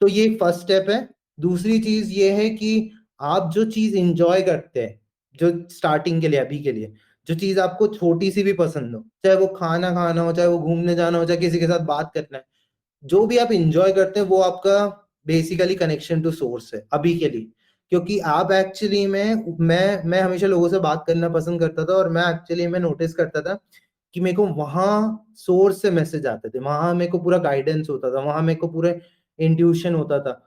तो ये फर्स्ट स्टेप है। दूसरी चीज ये है कि आप जो चीज इंजॉय करते हैं, जो स्टार्टिंग के लिए अभी के लिए जो चीज आपको छोटी सी भी पसंद हो, चाहे वो खाना खाना हो, चाहे वो घूमने जाना हो, चाहे किसी के साथ बात करना है, जो भी आप इंजॉय करते हैं वो आपका बेसिकली कनेक्शन टू सोर्स है अभी के लिए। क्योंकि आप एक्चुअली में मैं हमेशा लोगों से बात करना पसंद करता था, और मैं एक्चुअली में नोटिस करता था कि मेरे को वहां सोर्स से मैसेज आते थे, वहां मेरे को पूरा गाइडेंस होता था, वहां मेरे को पूरे इंट्यूशन होता था।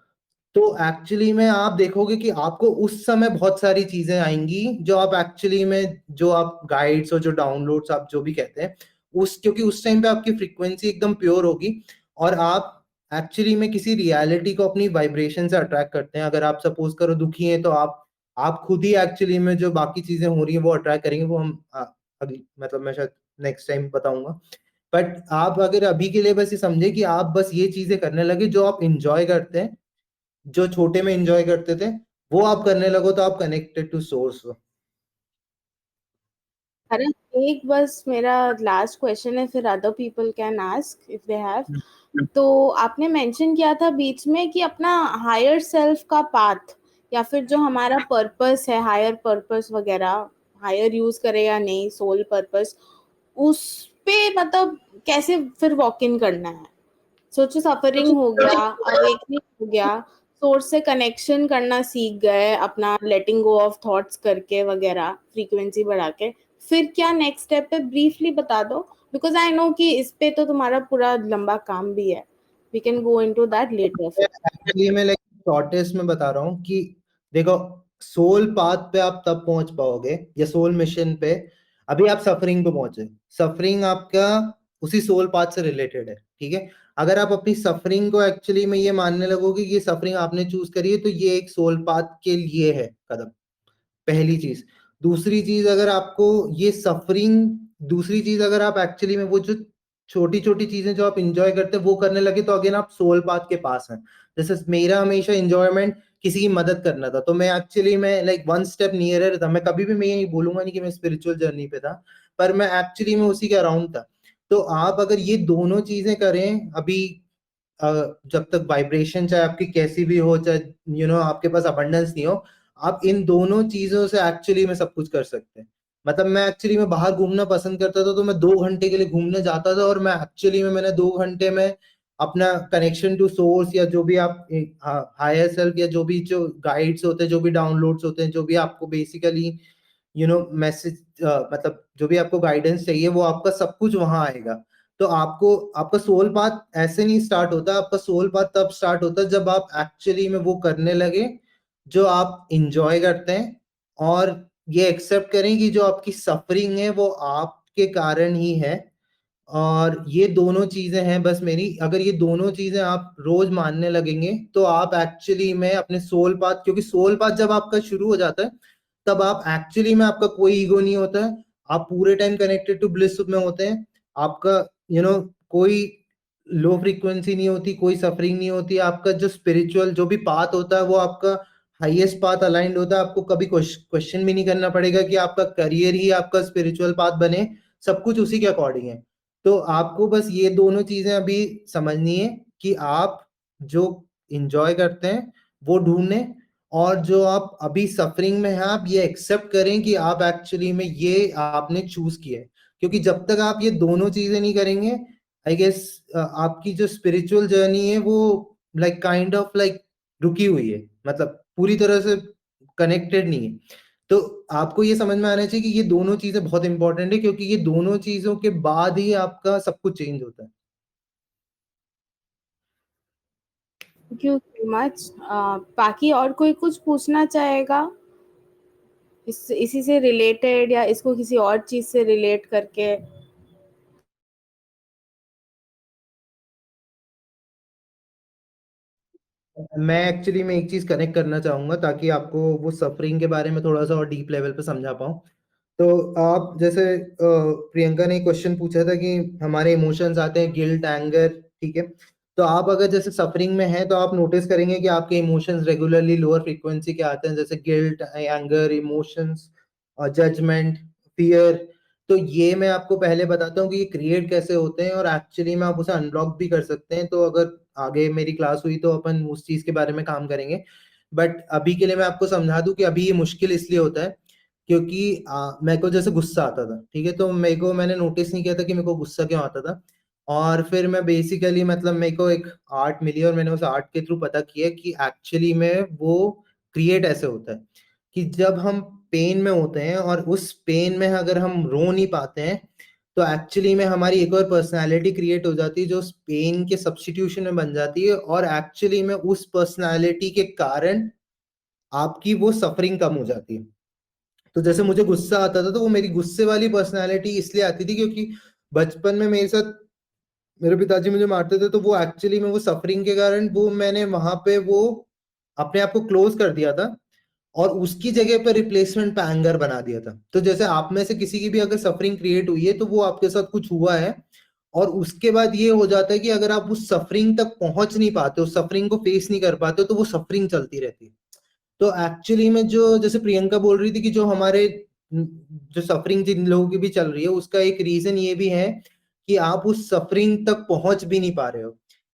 तो एक्चुअली में आप देखोगे कि आपको उस समय बहुत सारी चीजें आएंगी जो आप एक्चुअली में जो आप गाइड्स और जो डाउनलोड्स आप जो भी कहते हैं उस, क्योंकि उस टाइम पे आपकी फ्रीक्वेंसी एकदम प्योर होगी, और आप एक्चुअली में किसी रियलिटी को अपनी वाइब्रेशन से अट्रैक्ट करते हैं। अगर आप सपोज करो दुखी हैं तो आप आप खुद ही एक्चुअली में जो बाकी चीजें हो रही है वो अट्रैक्ट करेंगे, वो हम अगली मतलब मैं शायद नेक्स्ट टाइम बताऊंगा। बट आप अगर अभी के लिए बस ये समझे कि आप बस ये चीजें करने लगे जो आप इंजॉय करते हैं, जो छोटे में इंजॉय करते थे वो आप करने लगो, तो आप कनेक्टेड टू सोर्स हो। अरे एक बस मेरा लास्ट क्वेश्चन है, फिर other people can ask if they have. तो आपने मेंशन किया था बीच में कि अपना हायर सेल्फ का पाथ या फिर जो हमारा पर्पस है, हायर पर्पस वगैरह, हायर यूज करे या नहीं, सोल पर्पस, उस पे मतलब कैसे फिर वॉक इन करना है। सोचो सफरिंग हो गया, अवेकनिंग हो गया, सोर्स से कनेक्शन करना सीख गए, अपना लेटिंग गो ऑफ थॉट्स करके वगैरह, फ्रीक्वेंसी बढ़ा के, फिर क्या नेक्स्ट स्टेप है ब्रीफली बता दो, बिकॉज आई नो कि इस पे तो तुम्हारा पूरा लंबा काम भी है। We can go into that later फिर। एक्चुअली मैं लाइक शॉर्टेस्ट में बता रहा हूँ कि देखो, सोल पाथ पे आप तब पहुंच पाओगे, या सोल मिशन पे, अभी आप सफरिंग पे पहुंचे, सफरिंग आपका उसी सोल पाथ से रिलेटेड है, ठीक है। अगर आप अपनी सफरिंग को एक्चुअली में ये मानने लगोगे कि ये सफरिंग आपने चूज करी है, तो ये एक सोल पाथ के लिए है कदम, पहली चीज। दूसरी चीज, अगर आपको ये सफरिंग, दूसरी चीज अगर आप एक्चुअली में वो जो छोटी छोटी चीजें जो आप इंजॉय करते हैं वो करने लगे, तो अगेन आप सोल पाथ के पास हैं। जैसे मेरा हमेशा इंजॉयमेंट किसी की मदद करना था, तो मैं एक्चुअली में लाइक वन स्टेप नियरर था। मैं कभी भी मैं ये बोलूंगा नहीं कि मैं स्पिरिचुअल जर्नी पे था, पर मैं एक्चुअली में उसी के अराउंड था। तो आप अगर ये दोनों चीजें करें अभी, जब तक वाइब्रेशन चाहे आपकी कैसी भी हो, चाहे आपके पास अबंडेंस नहीं हो, आप इन दोनों चीजों से एक्चुअली में सब कुछ कर सकते हैं। मतलब मैं एक्चुअली में बाहर घूमना पसंद करता था, तो मैं 2 घंटे के लिए घूमने जाता था, और मैं एक्चुअली में मैंने 2 घंटे में अपना कनेक्शन टू सोर्स, या जो भी आप हायर सेल्फ, या जो भी जो गाइड्स होते हैं, जो भी डाउनलोड्स होते हैं, जो भी आपको बेसिकली मैसेज, मतलब जो भी आपको गाइडेंस चाहिए, वो आपका सब कुछ वहां आएगा। तो आपको, आपका सोल पाथ ऐसे नहीं स्टार्ट होता, आपका सोल पाथ तब स्टार्ट होता है जब आप एक्चुअली में वो करने लगे जो आप इंजॉय करते हैं, और ये एक्सेप्ट करें कि जो आपकी सफरिंग है वो आपके कारण ही है। और ये दोनों चीजें हैं बस मेरी, अगर ये दोनों चीजें आप रोज मानने लगेंगे, तो आप एक्चुअली में अपने सोल पाथ, क्योंकि सोल पाथ जब आपका शुरू हो जाता है, तब आप एक्चुअली में, आपका कोई ईगो नहीं होता है, आप पूरे टाइम कनेक्टेड टू ब्लिस में होते हैं। आपका कोई लो फ्रीक्वेंसी नहीं होती, कोई सफरिंग नहीं होती। आपका जो स्पिरिचुअल जो भी पाथ होता है वो आपका हाईएस्ट पाथ अलाइंड होता है। आपको कभी क्वेश्चन भी नहीं करना पड़ेगा कि आपका करियर ही आपका स्पिरिचुअल पाथ बने, सब कुछ उसी के अकॉर्डिंग है। तो आपको बस ये दोनों चीजें अभी समझनी है कि आप जो इंजॉय करते हैं वो ढूंढें, और जो आप अभी सफरिंग में हैं आप ये एक्सेप्ट करें कि आप एक्चुअली में ये आपने चूज किया है। क्योंकि जब तक आप ये दोनों चीजें नहीं करेंगे, आई गेस आपकी जो स्पिरिचुअल जर्नी है वो लाइक काइंड ऑफ लाइक रुकी हुई है, मतलब पूरी तरह से कनेक्टेड नहीं है। तो आपको ये समझ में आना चाहिए कि ये दोनों चीजें बहुत इंपॉर्टेंट है, क्योंकि ये दोनों चीजों के बाद ही आपका सब कुछ चेंज होता है। Thank you so much. बाकी और कोई कुछ पूछना चाहेगा इसी से रिलेटेड, या इसको किसी और चीज से रिलेट करके? मैं एक्चुअली में एक चीज कनेक्ट करना चाहूंगा ताकि आपको वो सफरिंग के बारे में थोड़ा सा और डीप लेवल पे समझा पाऊं। तो आप जैसे प्रियंका ने क्वेश्चन पूछा था कि हमारे इमोशंस आते हैं गिल्ट, एंगर, ठीक है। तो आप अगर जैसे सफरिंग में हैं तो आप नोटिस करेंगे कि आपके इमोशंस रेगुलरली लोअर फ्रीक्वेंसी के आते हैं, जैसे guilt, anger, emotions, judgement, fear. तो ये मैं आपको पहले बताता हूँ कि ये क्रिएट कैसे होते हैं, और एक्चुअली में आप उसे अनब्लॉक भी कर सकते हैं। तो अगर आगे मेरी क्लास हुई तो अपन उस चीज के बारे में काम करेंगे। बट अभी के लिए मैं आपको समझा दूं कि अभी ये मुश्किल इसलिए होता है क्योंकि मेरे को जैसे गुस्सा आता था, ठीक है। तो मैंने नोटिस नहीं किया था कि मेरे को गुस्सा क्यों आता था। और फिर मैं बेसिकली, मतलब मेरे को एक आर्ट मिली और मैंने उस आर्ट के थ्रू पता किया कि एक्चुअली में वो क्रिएट ऐसे होता है कि जब हम पेन में होते हैं और उस पेन में अगर हम रो नहीं पाते हैं, तो एक्चुअली में हमारी एक और पर्सनालिटी क्रिएट हो जाती है जो उस पेन के सब्स्टिट्यूशन में बन जाती है, और एक्चुअली में उस पर्सनालिटी के कारण आपकी वो सफरिंग कम हो जाती है। तो जैसे मुझे गुस्सा आता था तो वो मेरी गुस्से वाली पर्सनालिटी इसलिए आती थी क्योंकि बचपन में मेरे साथ मेरे पिताजी मुझे मारते थे, तो वो एक्चुअली में वो सफरिंग के कारण वो मैंने वहां पे वो अपने आप को क्लोज कर दिया था। और उसकी जगह पर रिप्लेसमेंट पे एंगर बना दिया था। तो जैसे आप में से किसी की भी अगर सफरिंग क्रिएट हुई है तो वो आपके साथ कुछ हुआ है, और उसके बाद ये हो जाता है कि अगर आप उस सफरिंग तक पहुंच नहीं पाते, उस सफरिंग को फेस नहीं कर पाते, तो वो सफरिंग चलती रहती है। तो एक्चुअली में जो जैसे प्रियंका बोल रही थी कि जो हमारे जो सफरिंग जिन लोगों की भी चल रही है, उसका एक रीजन ये भी है कि आप उस सफरिंग तक पहुंच भी नहीं पा रहे हो,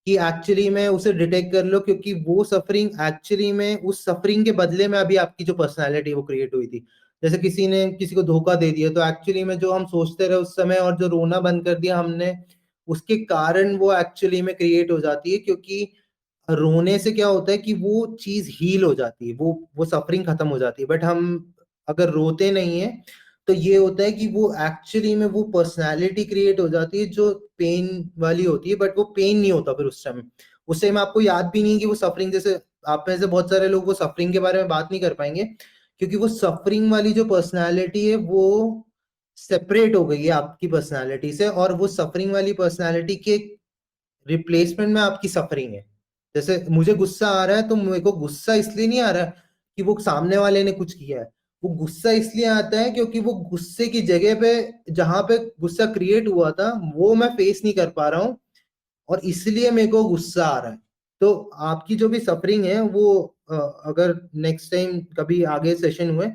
कि एक्चुअली में उसे डिटेक्ट कर लो, क्योंकि वो सफरिंग एक्चुअली में उस सफरिंग के बदले में अभी आपकी जो पर्सनैलिटी वो क्रिएट हुई थी। जैसे किसी ने किसी को धोखा दे दिया, तो एक्चुअली में जो हम सोचते रहे उस समय और जो रोना बंद कर दिया हमने, उसके कारण वो एक्चुअली में क्रिएट हो जाती है। क्योंकि रोने से क्या होता है कि वो चीज हील हो जाती है, वो सफरिंग खत्म हो जाती है। बट हम अगर रोते नहीं है तो ये होता है कि वो एक्चुअली में वो पर्सनालिटी क्रिएट हो जाती है जो पेन वाली होती है, बट वो पेन नहीं होता फिर उस टाइम आपको याद भी नहीं है कि वो सफरिंग। जैसे आप में से बहुत सारे लोग वो सफरिंग के बारे में बात नहीं कर पाएंगे, क्योंकि वो सफरिंग वाली जो पर्सनालिटी है वो सेपरेट हो गई है आपकी पर्सनालिटी से, और वो सफरिंग वाली पर्सनालिटी के रिप्लेसमेंट में आपकी सफरिंग है। जैसे मुझे गुस्सा आ रहा है तो मेरे को गुस्सा इसलिए नहीं आ रहा कि वो सामने वाले ने कुछ किया है, वो गुस्सा इसलिए आता है क्योंकि वो गुस्से की जगह पे जहां पे गुस्सा क्रिएट हुआ था वो मैं फेस नहीं कर पा रहा हूँ, और इसलिए मेरे को गुस्सा आ रहा है। तो आपकी जो भी सफरिंग है वो अगर नेक्स्ट टाइम कभी आगे सेशन हुए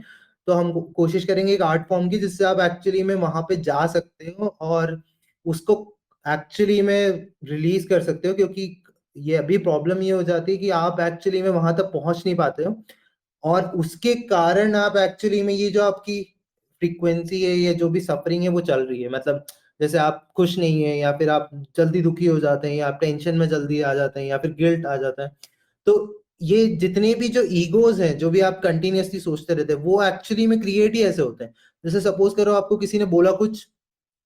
तो हम कोशिश करेंगे एक आर्ट फॉर्म की, जिससे आप एक्चुअली में वहां पे जा सकते हो और उसको एक्चुअली में रिलीज कर सकते हो। क्योंकि ये अभी प्रॉब्लम ये हो जाती है कि आप एक्चुअली में वहां तक पहुंच नहीं पाते हो, और उसके कारण आप एक्चुअली में ये जो आपकी फ्रीक्वेंसी है, ये जो भी सफरिंग है वो चल रही है। मतलब जैसे आप खुश नहीं है, या फिर आप जल्दी दुखी हो जाते हैं, या आप टेंशन में जल्दी आ जाते हैं, या फिर गिल्ट आ जाता है। तो ये जितने भी जो ईगोज हैं, जो भी आप कंटिन्यूअसली सोचते रहते हैं, वो एक्चुअली में क्रिएट ही ऐसे होते हैं। जैसे सपोज करो आपको किसी ने बोला कुछ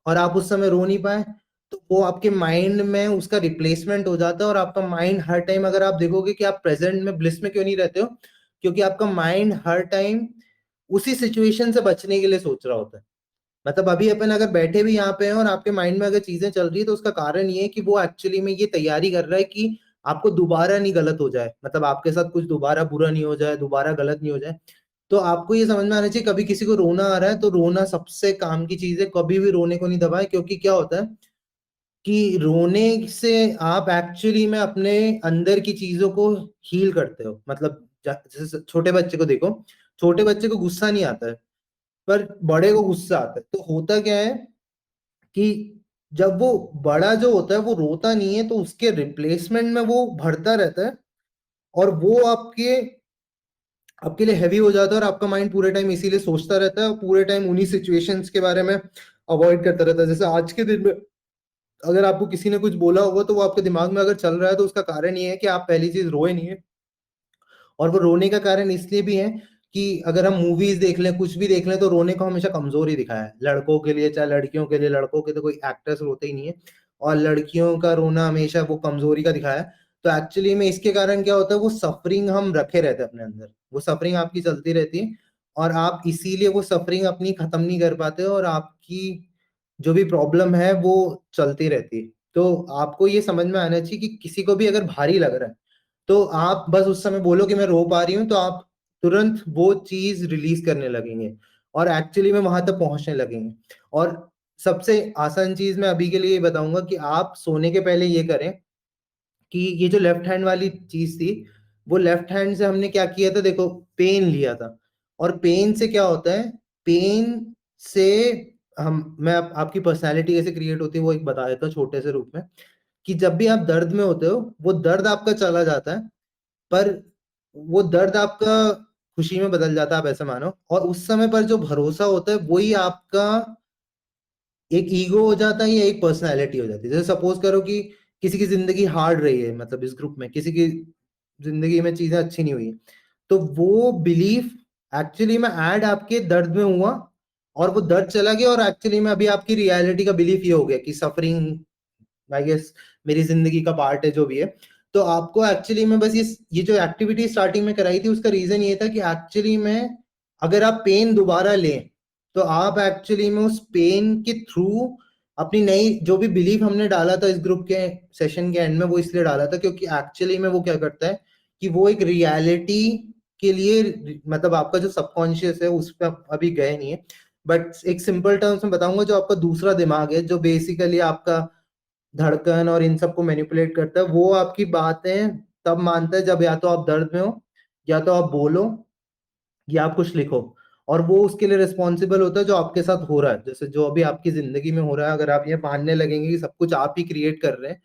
और आप उस समय रो नहीं पाए, तो वो आपके माइंड में उसका रिप्लेसमेंट हो जाता है, और आपका माइंड हर टाइम, अगर आप देखोगे कि आप प्रेजेंट में ब्लिस में क्यों नहीं रहते हो, क्योंकि आपका माइंड हर टाइम उसी सिचुएशन से बचने के लिए सोच रहा होता है। मतलब अभी अपन अगर बैठे भी यहाँ पे हैं और आपके माइंड में अगर चीजें चल रही है, तो उसका कारण ये है कि वो एक्चुअली में ये तैयारी कर रहा है कि आपको दोबारा नहीं गलत हो जाए, मतलब आपके साथ कुछ दोबारा बुरा नहीं हो जाए, दोबारा गलत नहीं हो जाए। तो आपको ये समझ में आना चाहिए, कभी किसी को रोना आ रहा है तो रोना सबसे काम की चीज है, कभी भी रोने को नहीं दबाए। क्योंकि क्या होता है कि रोने से आप एक्चुअली में अपने अंदर की चीजों को हील करते हो। मतलब जैसे छोटे बच्चे को देखो, छोटे बच्चे को गुस्सा नहीं आता है, पर बड़े को गुस्सा आता है। तो होता क्या है कि जब वो बड़ा जो होता है वो रोता नहीं है, तो उसके रिप्लेसमेंट में वो भरता रहता है, और वो आपके लिए हैवी हो जाता है, और आपका माइंड पूरे टाइम इसीलिए सोचता रहता है, और पूरे टाइम उन्हीं सिचुएशंस के बारे में अवॉइड करता रहता है। जैसे आज के दिन में अगर आपको किसी ने कुछ बोला होगा तो वो आपके दिमाग में अगर चल रहा है, तो उसका कारण ये है कि आप पहली चीज रोए नहीं है। और वो रोने का कारण इसलिए भी है कि अगर हम मूवीज देख लें, कुछ भी देख लें, तो रोने को हमेशा कमजोर ही दिखाया है, लड़कों के लिए चाहे लड़कियों के लिए। लड़कों के तो कोई एक्टर्स रोते ही नहीं है, और लड़कियों का रोना हमेशा वो कमजोरी का दिखाया है। तो एक्चुअली में इसके कारण क्या होता है, वो सफरिंग हम रखे रहते हैं अपने अंदर, वो सफरिंग आपकी चलती रहती है, और आप इसीलिए वो सफरिंग अपनी खत्म नहीं कर पाते हो, और आपकी जो भी प्रॉब्लम है वो चलती रहती है। तो आपको ये समझ में आना चाहिए कि किसी को भी अगर भारी लग रहा है, तो आप बस उस समय बोलो कि मैं रो पा रही हूँ, तो आप तुरंत वो चीज रिलीज करने लगेंगे, और एक्चुअली में वहां तक पहुंचने लगेंगे। और सबसे आसान चीज मैं अभी के लिए ये बताऊंगा कि आप सोने के पहले ये करें कि ये जो लेफ्ट हैंड वाली चीज थी, वो लेफ्ट हैंड से हमने क्या किया था, देखो पेन लिया था। और पेन से क्या होता है, पेन से मैं आपकी पर्सनैलिटी कैसे क्रिएट होती है वो एक बता देता हूँ छोटे से रूप में, कि जब भी आप दर्द में होते हो, वो दर्द आपका चला जाता है, पर वो दर्द आपका खुशी में बदल जाता है, आप ऐसा मानो। और उस समय पर जो भरोसा होता है वही आपका एक ईगो हो जाता है, या एक पर्सनैलिटी हो जाती है। जैसे सपोज करो कि किसी की जिंदगी हार्ड रही है, मतलब इस ग्रुप में किसी की जिंदगी में चीजें अच्छी नहीं हुई, तो वो बिलीफ एक्चुअली में ऐड आपके दर्द में हुआ, और वो दर्द चला गया, और एक्चुअली में अभी आपकी रियलिटी का बिलीफ ये हो गया कि सफरिंग आई गेस मेरी जिंदगी का पार्ट है, जो भी है। तो आपको एक्चुअली में बस ये जो एक्टिविटी स्टार्टिंग में कराई थी, उसका रीजन ये था कि एक्चुअली में अगर आप पेन दोबारा लें, तो आप एक्चुअली में उस पेन के थ्रू अपनी नई जो भी बिलीफ हमने डाला था इस ग्रुप के सेशन के एंड में, वो इसलिए डाला था क्योंकि एक्चुअली में वो क्या करता है कि वो एक रियलिटी के लिए मतलब आपका जो सबकॉन्शियस है उस पर अभी गए नहीं है, बट एक सिंपल टर्म्स में बताऊंगा, जो आपका दूसरा दिमाग है जो बेसिकली आपका धड़कन और इन सबको मैनिपुलेट करता है, वो आपकी बातें तब मानता है जब या तो आप दर्द में हो, या तो आप बोलो, या आप कुछ लिखो, और वो उसके लिए रिस्पॉन्सिबल होता है जो आपके साथ हो रहा है। जैसे जो अभी आपकी जिंदगी में हो रहा है, अगर आप ये मानने लगेंगे कि सब कुछ आप ही क्रिएट कर रहे हैं,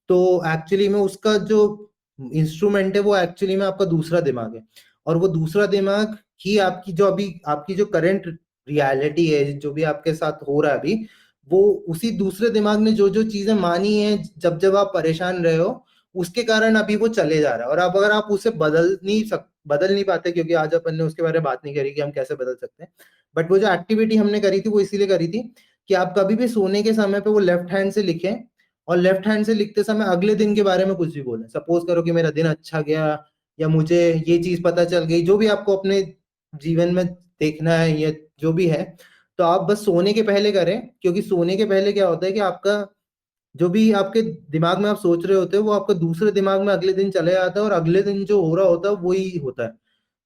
तो एक्चुअली में उसका जो इंस्ट्रूमेंट है वो एक्चुअली में आपका दूसरा दिमाग है। और वो दूसरा दिमाग ही आपकी जो अभी आपकी जो करंट रियलिटी है, जो भी आपके साथ हो रहा है अभी, वो उसी दूसरे दिमाग ने जो जो चीजें मानी है जब जब आप परेशान रहे हो, उसके कारण अभी वो चले जा रहा है। और अब अगर आप उसे बदल नहीं पाते, क्योंकि आज अपन ने उसके बारे में बात नहीं करी कि हम कैसे बदल सकते हैं, बट वो जो एक्टिविटी हमने करी थी वो इसीलिए करी थी कि आप कभी भी सोने के समय पे वो लेफ्ट हैंड से लिखें, और लेफ्ट हैंड से लिखते समय अगले दिन के बारे में कुछ भी बोलें। सपोज करो कि मेरा दिन अच्छा गया, या मुझे ये चीज पता चल गई, जो भी आपको अपने जीवन में देखना है या जो भी है, तो आप बस सोने के पहले करें। क्योंकि सोने के पहले क्या होता है कि आपका जो भी आपके दिमाग में आप सोच रहे होते हो वो आपका दूसरे दिमाग में अगले दिन चले जाता है, और अगले दिन जो हो रहा होता है वही होता है।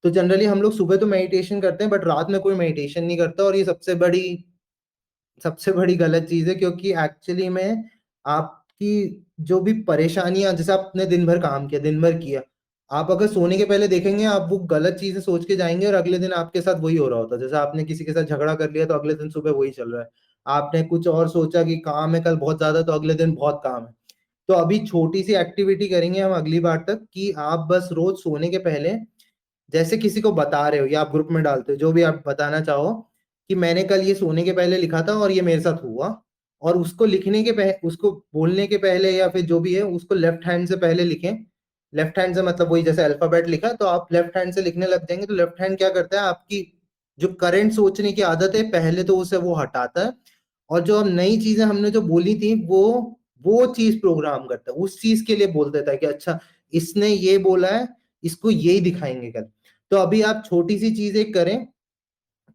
तो जनरली हम लोग सुबह तो मेडिटेशन करते हैं, बट रात में कोई मेडिटेशन नहीं करता, और ये सबसे बड़ी गलत चीज है। क्योंकि एक्चुअली में आपकी जो भी परेशानियां, जैसे आपने दिन भर काम किया, दिन भर किया, आप अगर सोने के पहले देखेंगे, आप वो गलत चीजें सोच के जाएंगे, और अगले दिन आपके साथ वही हो रहा होता है। जैसे आपने किसी के साथ झगड़ा कर लिया, तो अगले दिन सुबह वही चल रहा है। आपने कुछ और सोचा कि काम है कल बहुत ज्यादा, तो अगले दिन बहुत काम है। तो अभी छोटी सी एक्टिविटी करेंगे हम अगली बार तक, कि आप बस रोज सोने के पहले जैसे किसी को बता रहे हो, या आप ग्रुप में डालते हो, जो भी आप बताना चाहो, कि मैंने कल ये सोने के पहले लिखा था और ये मेरे साथ हुआ। और उसको लिखने के पहले, उसको बोलने के पहले, या फिर जो भी है, उसको लेफ्ट हैंड से पहले लिखें। लेफ्ट हैंड से मतलब वही, जैसे अल्फाबेट लिखा तो आप लेफ्ट हैंड से लिखने लग जाएंगे, तो लेफ्ट हैंड क्या करता है, आपकी जो करंट सोचने की आदत है पहले तो उसे वो हटाता है, और जो अब नई चीजें हमने जो बोली थी वो चीज प्रोग्राम करता है, उस चीज के लिए बोल देता है कि अच्छा इसने ये बोला है, इसको यही दिखाएंगे कल। तो अभी आप छोटी सी चीज एक करें,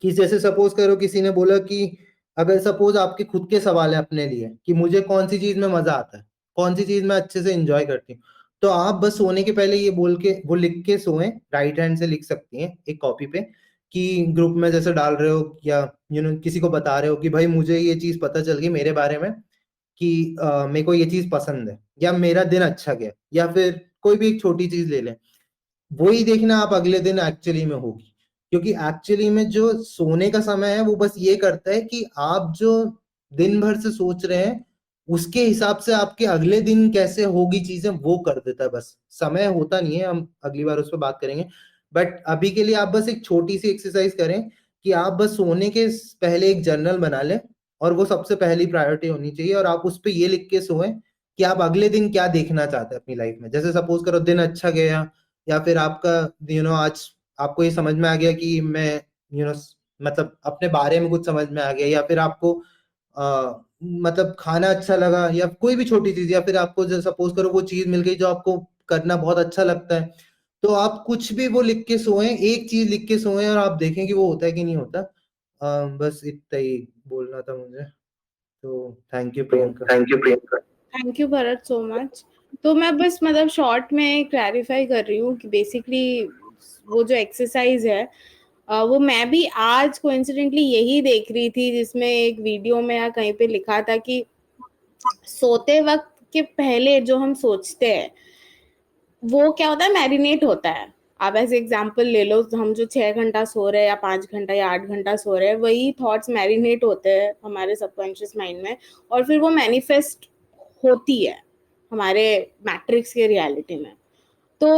कि जैसे सपोज करो किसी ने बोला कि अगर सपोज आपके खुद के सवाल है अपने लिए कि मुझे कौन सी चीज में मजा आता है, कौन सी चीज मैं अच्छे से एंजॉय करती हूँ, तो आप बस सोने के पहले ये बोल के वो लिख के सोएं। राइट हैंड से लिख सकती हैं एक कॉपी पे, कि ग्रुप में जैसे डाल रहे हो, या किसी को बता रहे हो कि भाई मुझे ये चीज पता चल गई मेरे बारे में, कि मेरे को ये चीज पसंद है, या मेरा दिन अच्छा गया, या फिर कोई भी एक छोटी चीज ले लें। वही देखना आप अगले दिन एक्चुअली में होगी। क्योंकि एक्चुअली में जो सोने का समय है वो बस ये करता है कि आप जो दिन भर से सोच रहे हैं उसके हिसाब से आपके अगले दिन कैसे होगी चीजें वो कर देता है। बस समय होता नहीं है, हम अगली बार उस पर बात करेंगे। बट अभी के लिए आप बस एक छोटी सी एक्सरसाइज करें, कि आप बस सोने के पहले एक जर्नल बना लें, और वो सबसे पहली प्रायोरिटी होनी चाहिए, और आप उस पर ये लिख के सोएं कि आप अगले दिन क्या देखना चाहते हैं अपनी लाइफ में। जैसे सपोज करो दिन अच्छा गया, या फिर आपका आज आपको ये समझ में आ गया कि मैं मतलब अपने बारे में कुछ समझ में आ गया, या फिर आपको मतलब खाना अच्छा लगा, या कोई भी छोटी चीज, या फिर आपको जो सपोज करो वो चीज मिल गई जो आपको करना बहुत अच्छा लगता है, तो आप कुछ भी वो लिख के सोएं, एक चीज लिख के सोएं, और आप देखें कि वो होता है कि नहीं होता। बस इतना ही बोलना था मुझे। तो thank you Priyanka. Thank you Bharat so much. तो मैं बस मतलब शॉर्ट में क्लैरिफाई कर रही हूँ कि बेसिकली वो जो एक्सरसाइज है वो मैं भी आज कोइंसिडेंटली यही देख रही थी, जिसमें एक वीडियो में या कहीं पे लिखा था कि सोते वक्त के पहले जो हम सोचते हैं वो क्या होता है, मैरिनेट होता है। आप ऐसे एग्जांपल ले लो, हम जो 6 घंटा सो रहे हैं या 5 घंटा या 8 घंटा सो रहे हैं, वही थॉट्स मैरिनेट होते हैं हमारे सबकॉन्शियस माइंड में, और फिर वो मैनिफेस्ट होती है हमारे मैट्रिक्स के रियलिटी में। तो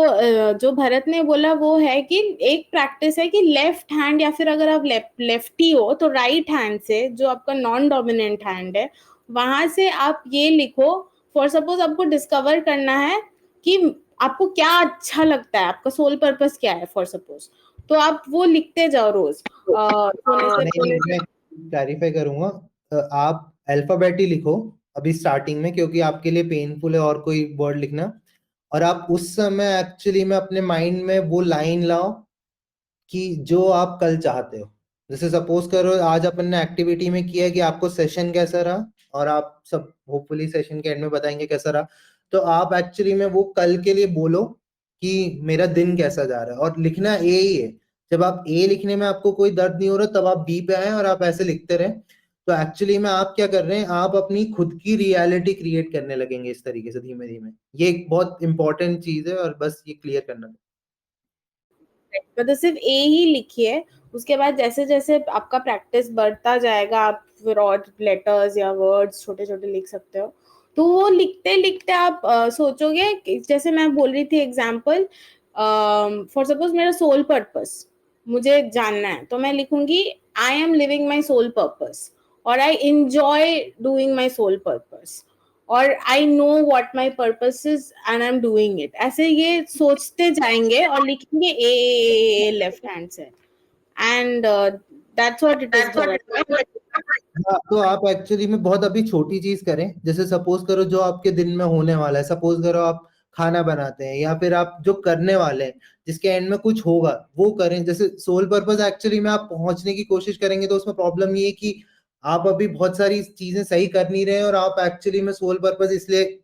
जो भरत ने बोला वो है कि एक प्रैक्टिस है कि लेफ्ट हैंड, या फिर अगर आप लेफ्टी हो तो राइट हैंड से, जो आपका नॉन डोमिनेंट हैंड है, वहां से आप ये लिखो। फॉर सपोज आपको डिस्कवर करना है कि आपको क्या अच्छा लगता है, आपका सोल पर्पस क्या है फॉर सपोज, तो आप वो लिखते जाओ रोज सोने से पहले। मैं क्लैरिफाई करूंगा, आप अल्फाबेट ही लिखो अभी स्टार्टिंग में, क्योंकि आपके लिए पेनफुल है और कोई वर्ड लिखना। और आप उस समय एक्चुअली में अपने माइंड में वो लाइन लाओ कि जो आप कल चाहते हो। जैसे सपोज करो आज अपन ने एक्टिविटी में किया है कि आपको सेशन कैसा रहा, और आप सब होपफुली सेशन के एंड में बताएंगे कैसा रहा, तो आप एक्चुअली में वो कल के लिए बोलो कि मेरा दिन कैसा जा रहा है, और लिखना ए ही है। जब आप ए लिखने में आपको कोई दर्द नहीं हो रहा, तब आप बी पे आए और आप ऐसे लिखते रहे, तो एक्चुअली में आप क्या कर रहे हैं, आप अपनी खुद की रियलिटी क्रिएट करने लगेंगे इस तरीके से धीमे धीमे। ये एक बहुत इंपॉर्टेंट चीज है, और बस ये क्लियर करना। मतलब सिर्फ ए ही लिखिए, उसके बाद जैसे जैसे आपका प्रैक्टिस बढ़ता जाएगा आप फिर और लेटर्स या वर्ड्स छोटे छोटे लिख सकते हो। तो वो लिखते लिखते आप सोचोगे जैसे मैं बोल रही थी एग्जाम्पल, फॉर सपोज मेरा सोल पर्पस मुझे जानना है, तो मैं लिखूंगी I am living my soul purpose, और I enjoy doing my soul purpose, और I know what my purpose is and I am doing it. ऐसे ये सोचते जाएंगे और लिखेंगे ए लेफ्ट हैंड से, and that's what it is. तो आप एक्चुअली में बहुत अभी छोटी चीज करें, जैसे सपोज करो जो आपके दिन में होने वाला है, सपोज करो आप खाना बनाते हैं, या फिर आप जो करने वाले हैं जिसके एंड में कुछ होगा वो करें। जैसे सोल पर्पस एक्चुअली में आप पहुंचने की कोशिश करेंगे, तो उसमें प्रॉब्लम ये है कि आप अभी बहुत सारी चीजें सही कर नहीं रहे हैं, और आप एक्चुअली में सोल पर्पस इसलिए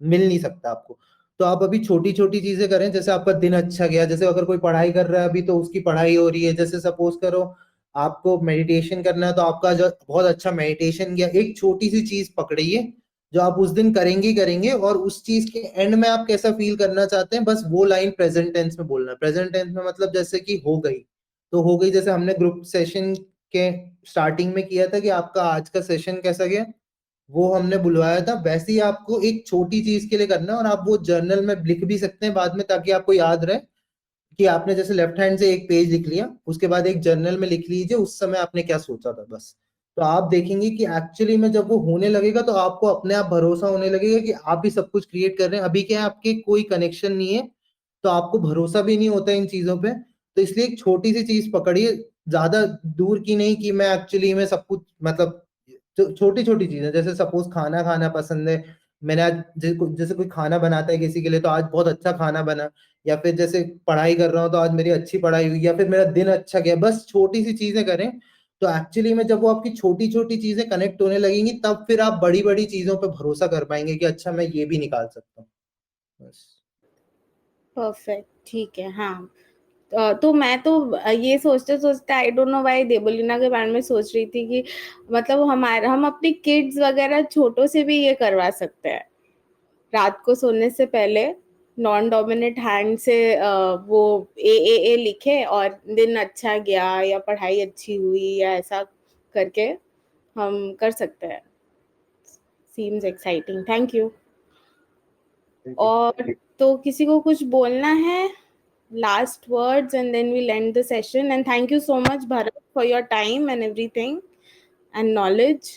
मिल नहीं सकता आपको। तो आप अभी छोटी छोटी चीजें करें, जैसे आपका दिन अच्छा गया, जैसे अगर कोई पढ़ाई कर रहा है अभी तो उसकी पढ़ाई हो रही है, जैसे सपोज करो आपको मेडिटेशन करना है तो आपका जो बहुत अच्छा मेडिटेशन गया, एक छोटी सी चीज पकड़िए जो आप उस दिन करेंगे ही करेंगे, और उस चीज के एंड में आप कैसा फील करना चाहते हैं, बस वो लाइन प्रेजेंट टेंस में बोलना है। प्रेजेंट टेंस में मतलब जैसे कि हो गई तो हो गई, जैसे हमने ग्रुप सेशन के स्टार्टिंग में किया था कि आपका आज का सेशन कैसा गया, वो हमने बुलवाया था, वैसे ही आपको एक छोटी चीज के लिए करना है, और आप वो जर्नल में लिख भी सकते हैं बाद में, ताकि आपको याद रहे कि आपने जैसे लेफ्ट हैंड से एक पेज लिख लिया, उसके बाद एक जर्नल में लिख लीजिए उस समय आपने क्या सोचा था बस। तो आप देखेंगे कि एक्चुअली में जब वो होने लगेगा तो आपको अपने आप भरोसा होने लगेगा कि आप ही सब कुछ क्रिएट कर रहे हैं। अभी क्या है, आपके कोई कनेक्शन नहीं है, तो आपको भरोसा भी नहीं होता इन चीजों पे। तो इसलिए एक छोटी सी चीज पकड़िए, ज्यादा दूर की नहीं कि मैं एक्चुअली में सब कुछ, मतलब छोटी छोटी चीजें, जैसे सपोज खाना खाना पसंद है, मैंने आज जैसे कोई खाना बनाता है किसी के लिए तो आज बहुत अच्छा खाना बना, या फिर जैसे पढ़ाई कर रहा हूँ तो आज मेरी अच्छी पढ़ाई हुई, या फिर मेरा दिन अच्छा गया। बस छोटी सी चीजें करें, तो एक्चुअली में जब वो आपकी छोटी छोटी चीजें कनेक्ट होने लगेंगी, तब फिर आप बड़ी बड़ी चीजों पे भरोसा कर पाएंगे कि अच्छा मैं ये भी निकाल सकता हूँ। बस परफेक्ट, ठीक है। हाँ, तो मैं तो ये सोचते सोचते I don't know why Debolina के बारे में सोच रही थी कि मतलब हम अपने किड्स वगैरह छोटों से भी ये करवा सकते हैं। रात को सोने से पहले नॉन डोमिनेंट हैंड से वो ए लिखे और दिन अच्छा गया या पढ़ाई अच्छी हुई या ऐसा करके हम कर सकते हैं। Seems exciting, thank you. और तो किसी को कुछ बोलना है? Last words and then we'll end the session, and thank you so much Bharat for your time and everything and knowledge.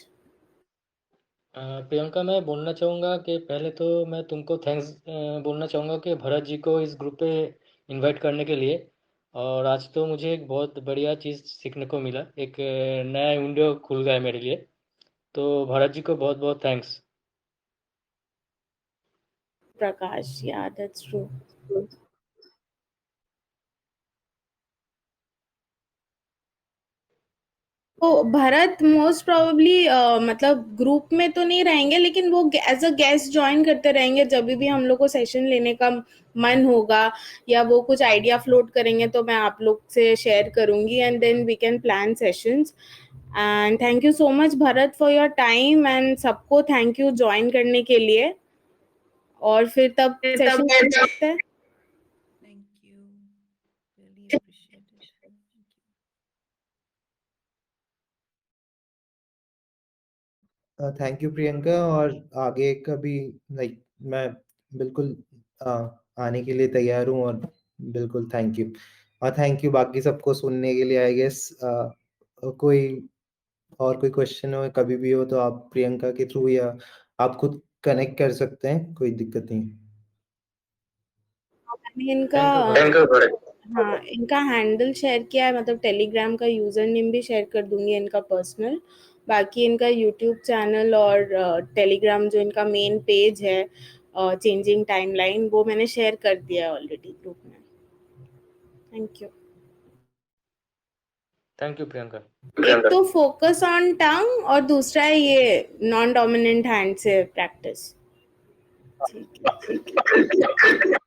Priyanka, मैं बोलना चाहूँगा कि पहले तो मैं तुमको थैंक्स बोलना चाहूँगा कि भरत जी को इस ग्रुप पे इनवाइट करने के लिए। और आज तो मुझे एक बहुत बढ़िया चीज़ सीखने को मिला, एक नया विंडो खुल गया है मेरे लिए। तो भरत जी को बहुत बहुत thanks. Prakash, yeah, that's true. तो भरत मोस्ट प्रोबेबली मतलब ग्रुप में तो नहीं रहेंगे, लेकिन वो एज अ गेस्ट ज्वाइन करते रहेंगे जब भी हम लोग को सेशन लेने का मन होगा या वो कुछ आइडिया फ्लोट करेंगे तो मैं आप लोग से शेयर करूंगी, and then we can plan sessions. And thank you so much Bharat for your time, and सबको थैंक यू ज्वाइन करने के लिए। और फिर तब सेशन करते हैं। Thank you. Really appreciate it. Thank you. Thank you Priyanka, और आगे कभी लाइक मैं बिल्कुल आने के लिए तैयार हूँ, और बिल्कुल थैंक यू। और थैंक यू बाकी सबको सुनने के लिए। आई गेस कोई और कोई क्वेश्चन हो कभी भी हो तो आप प्रियंका के थ्रू या आप खुद कनेक्ट कर सकते हैं, कोई दिक्कत नहीं। इनका थैंक यू भरत। हाँ, इनका हैंडल शेयर किया है, मतलब टेलीग्राम का यूजर नेम भी शेयर कर दूंगी इनका पर्सनल। बाकी इनका यूट्यूब चैनल और टेलीग्राम जो इनका मेन पेज है चेंजिंग टाइमलाइन, वो मैंने शेयर कर दिया है ऑलरेडी ग्रुप में। Thank you. Thank you Priyanka. एक तो फोकस ऑन टंग और दूसरा है ये नॉन डोमिनेंट हैंड से प्रैक्टिस। ठीक है।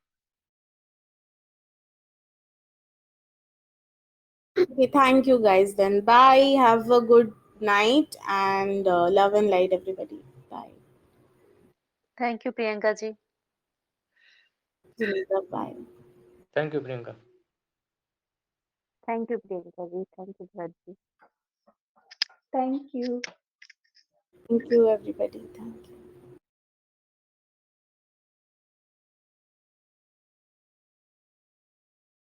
Okay, thank you guys then. Bye. Have a good night and love and light everybody. Bye. Thank you Priyanka ji. Sunita, bye. Thank you Priyanka. Thank you Priyanka ji, thank you Bharat ji. Thank you. Thank you everybody. Thank you.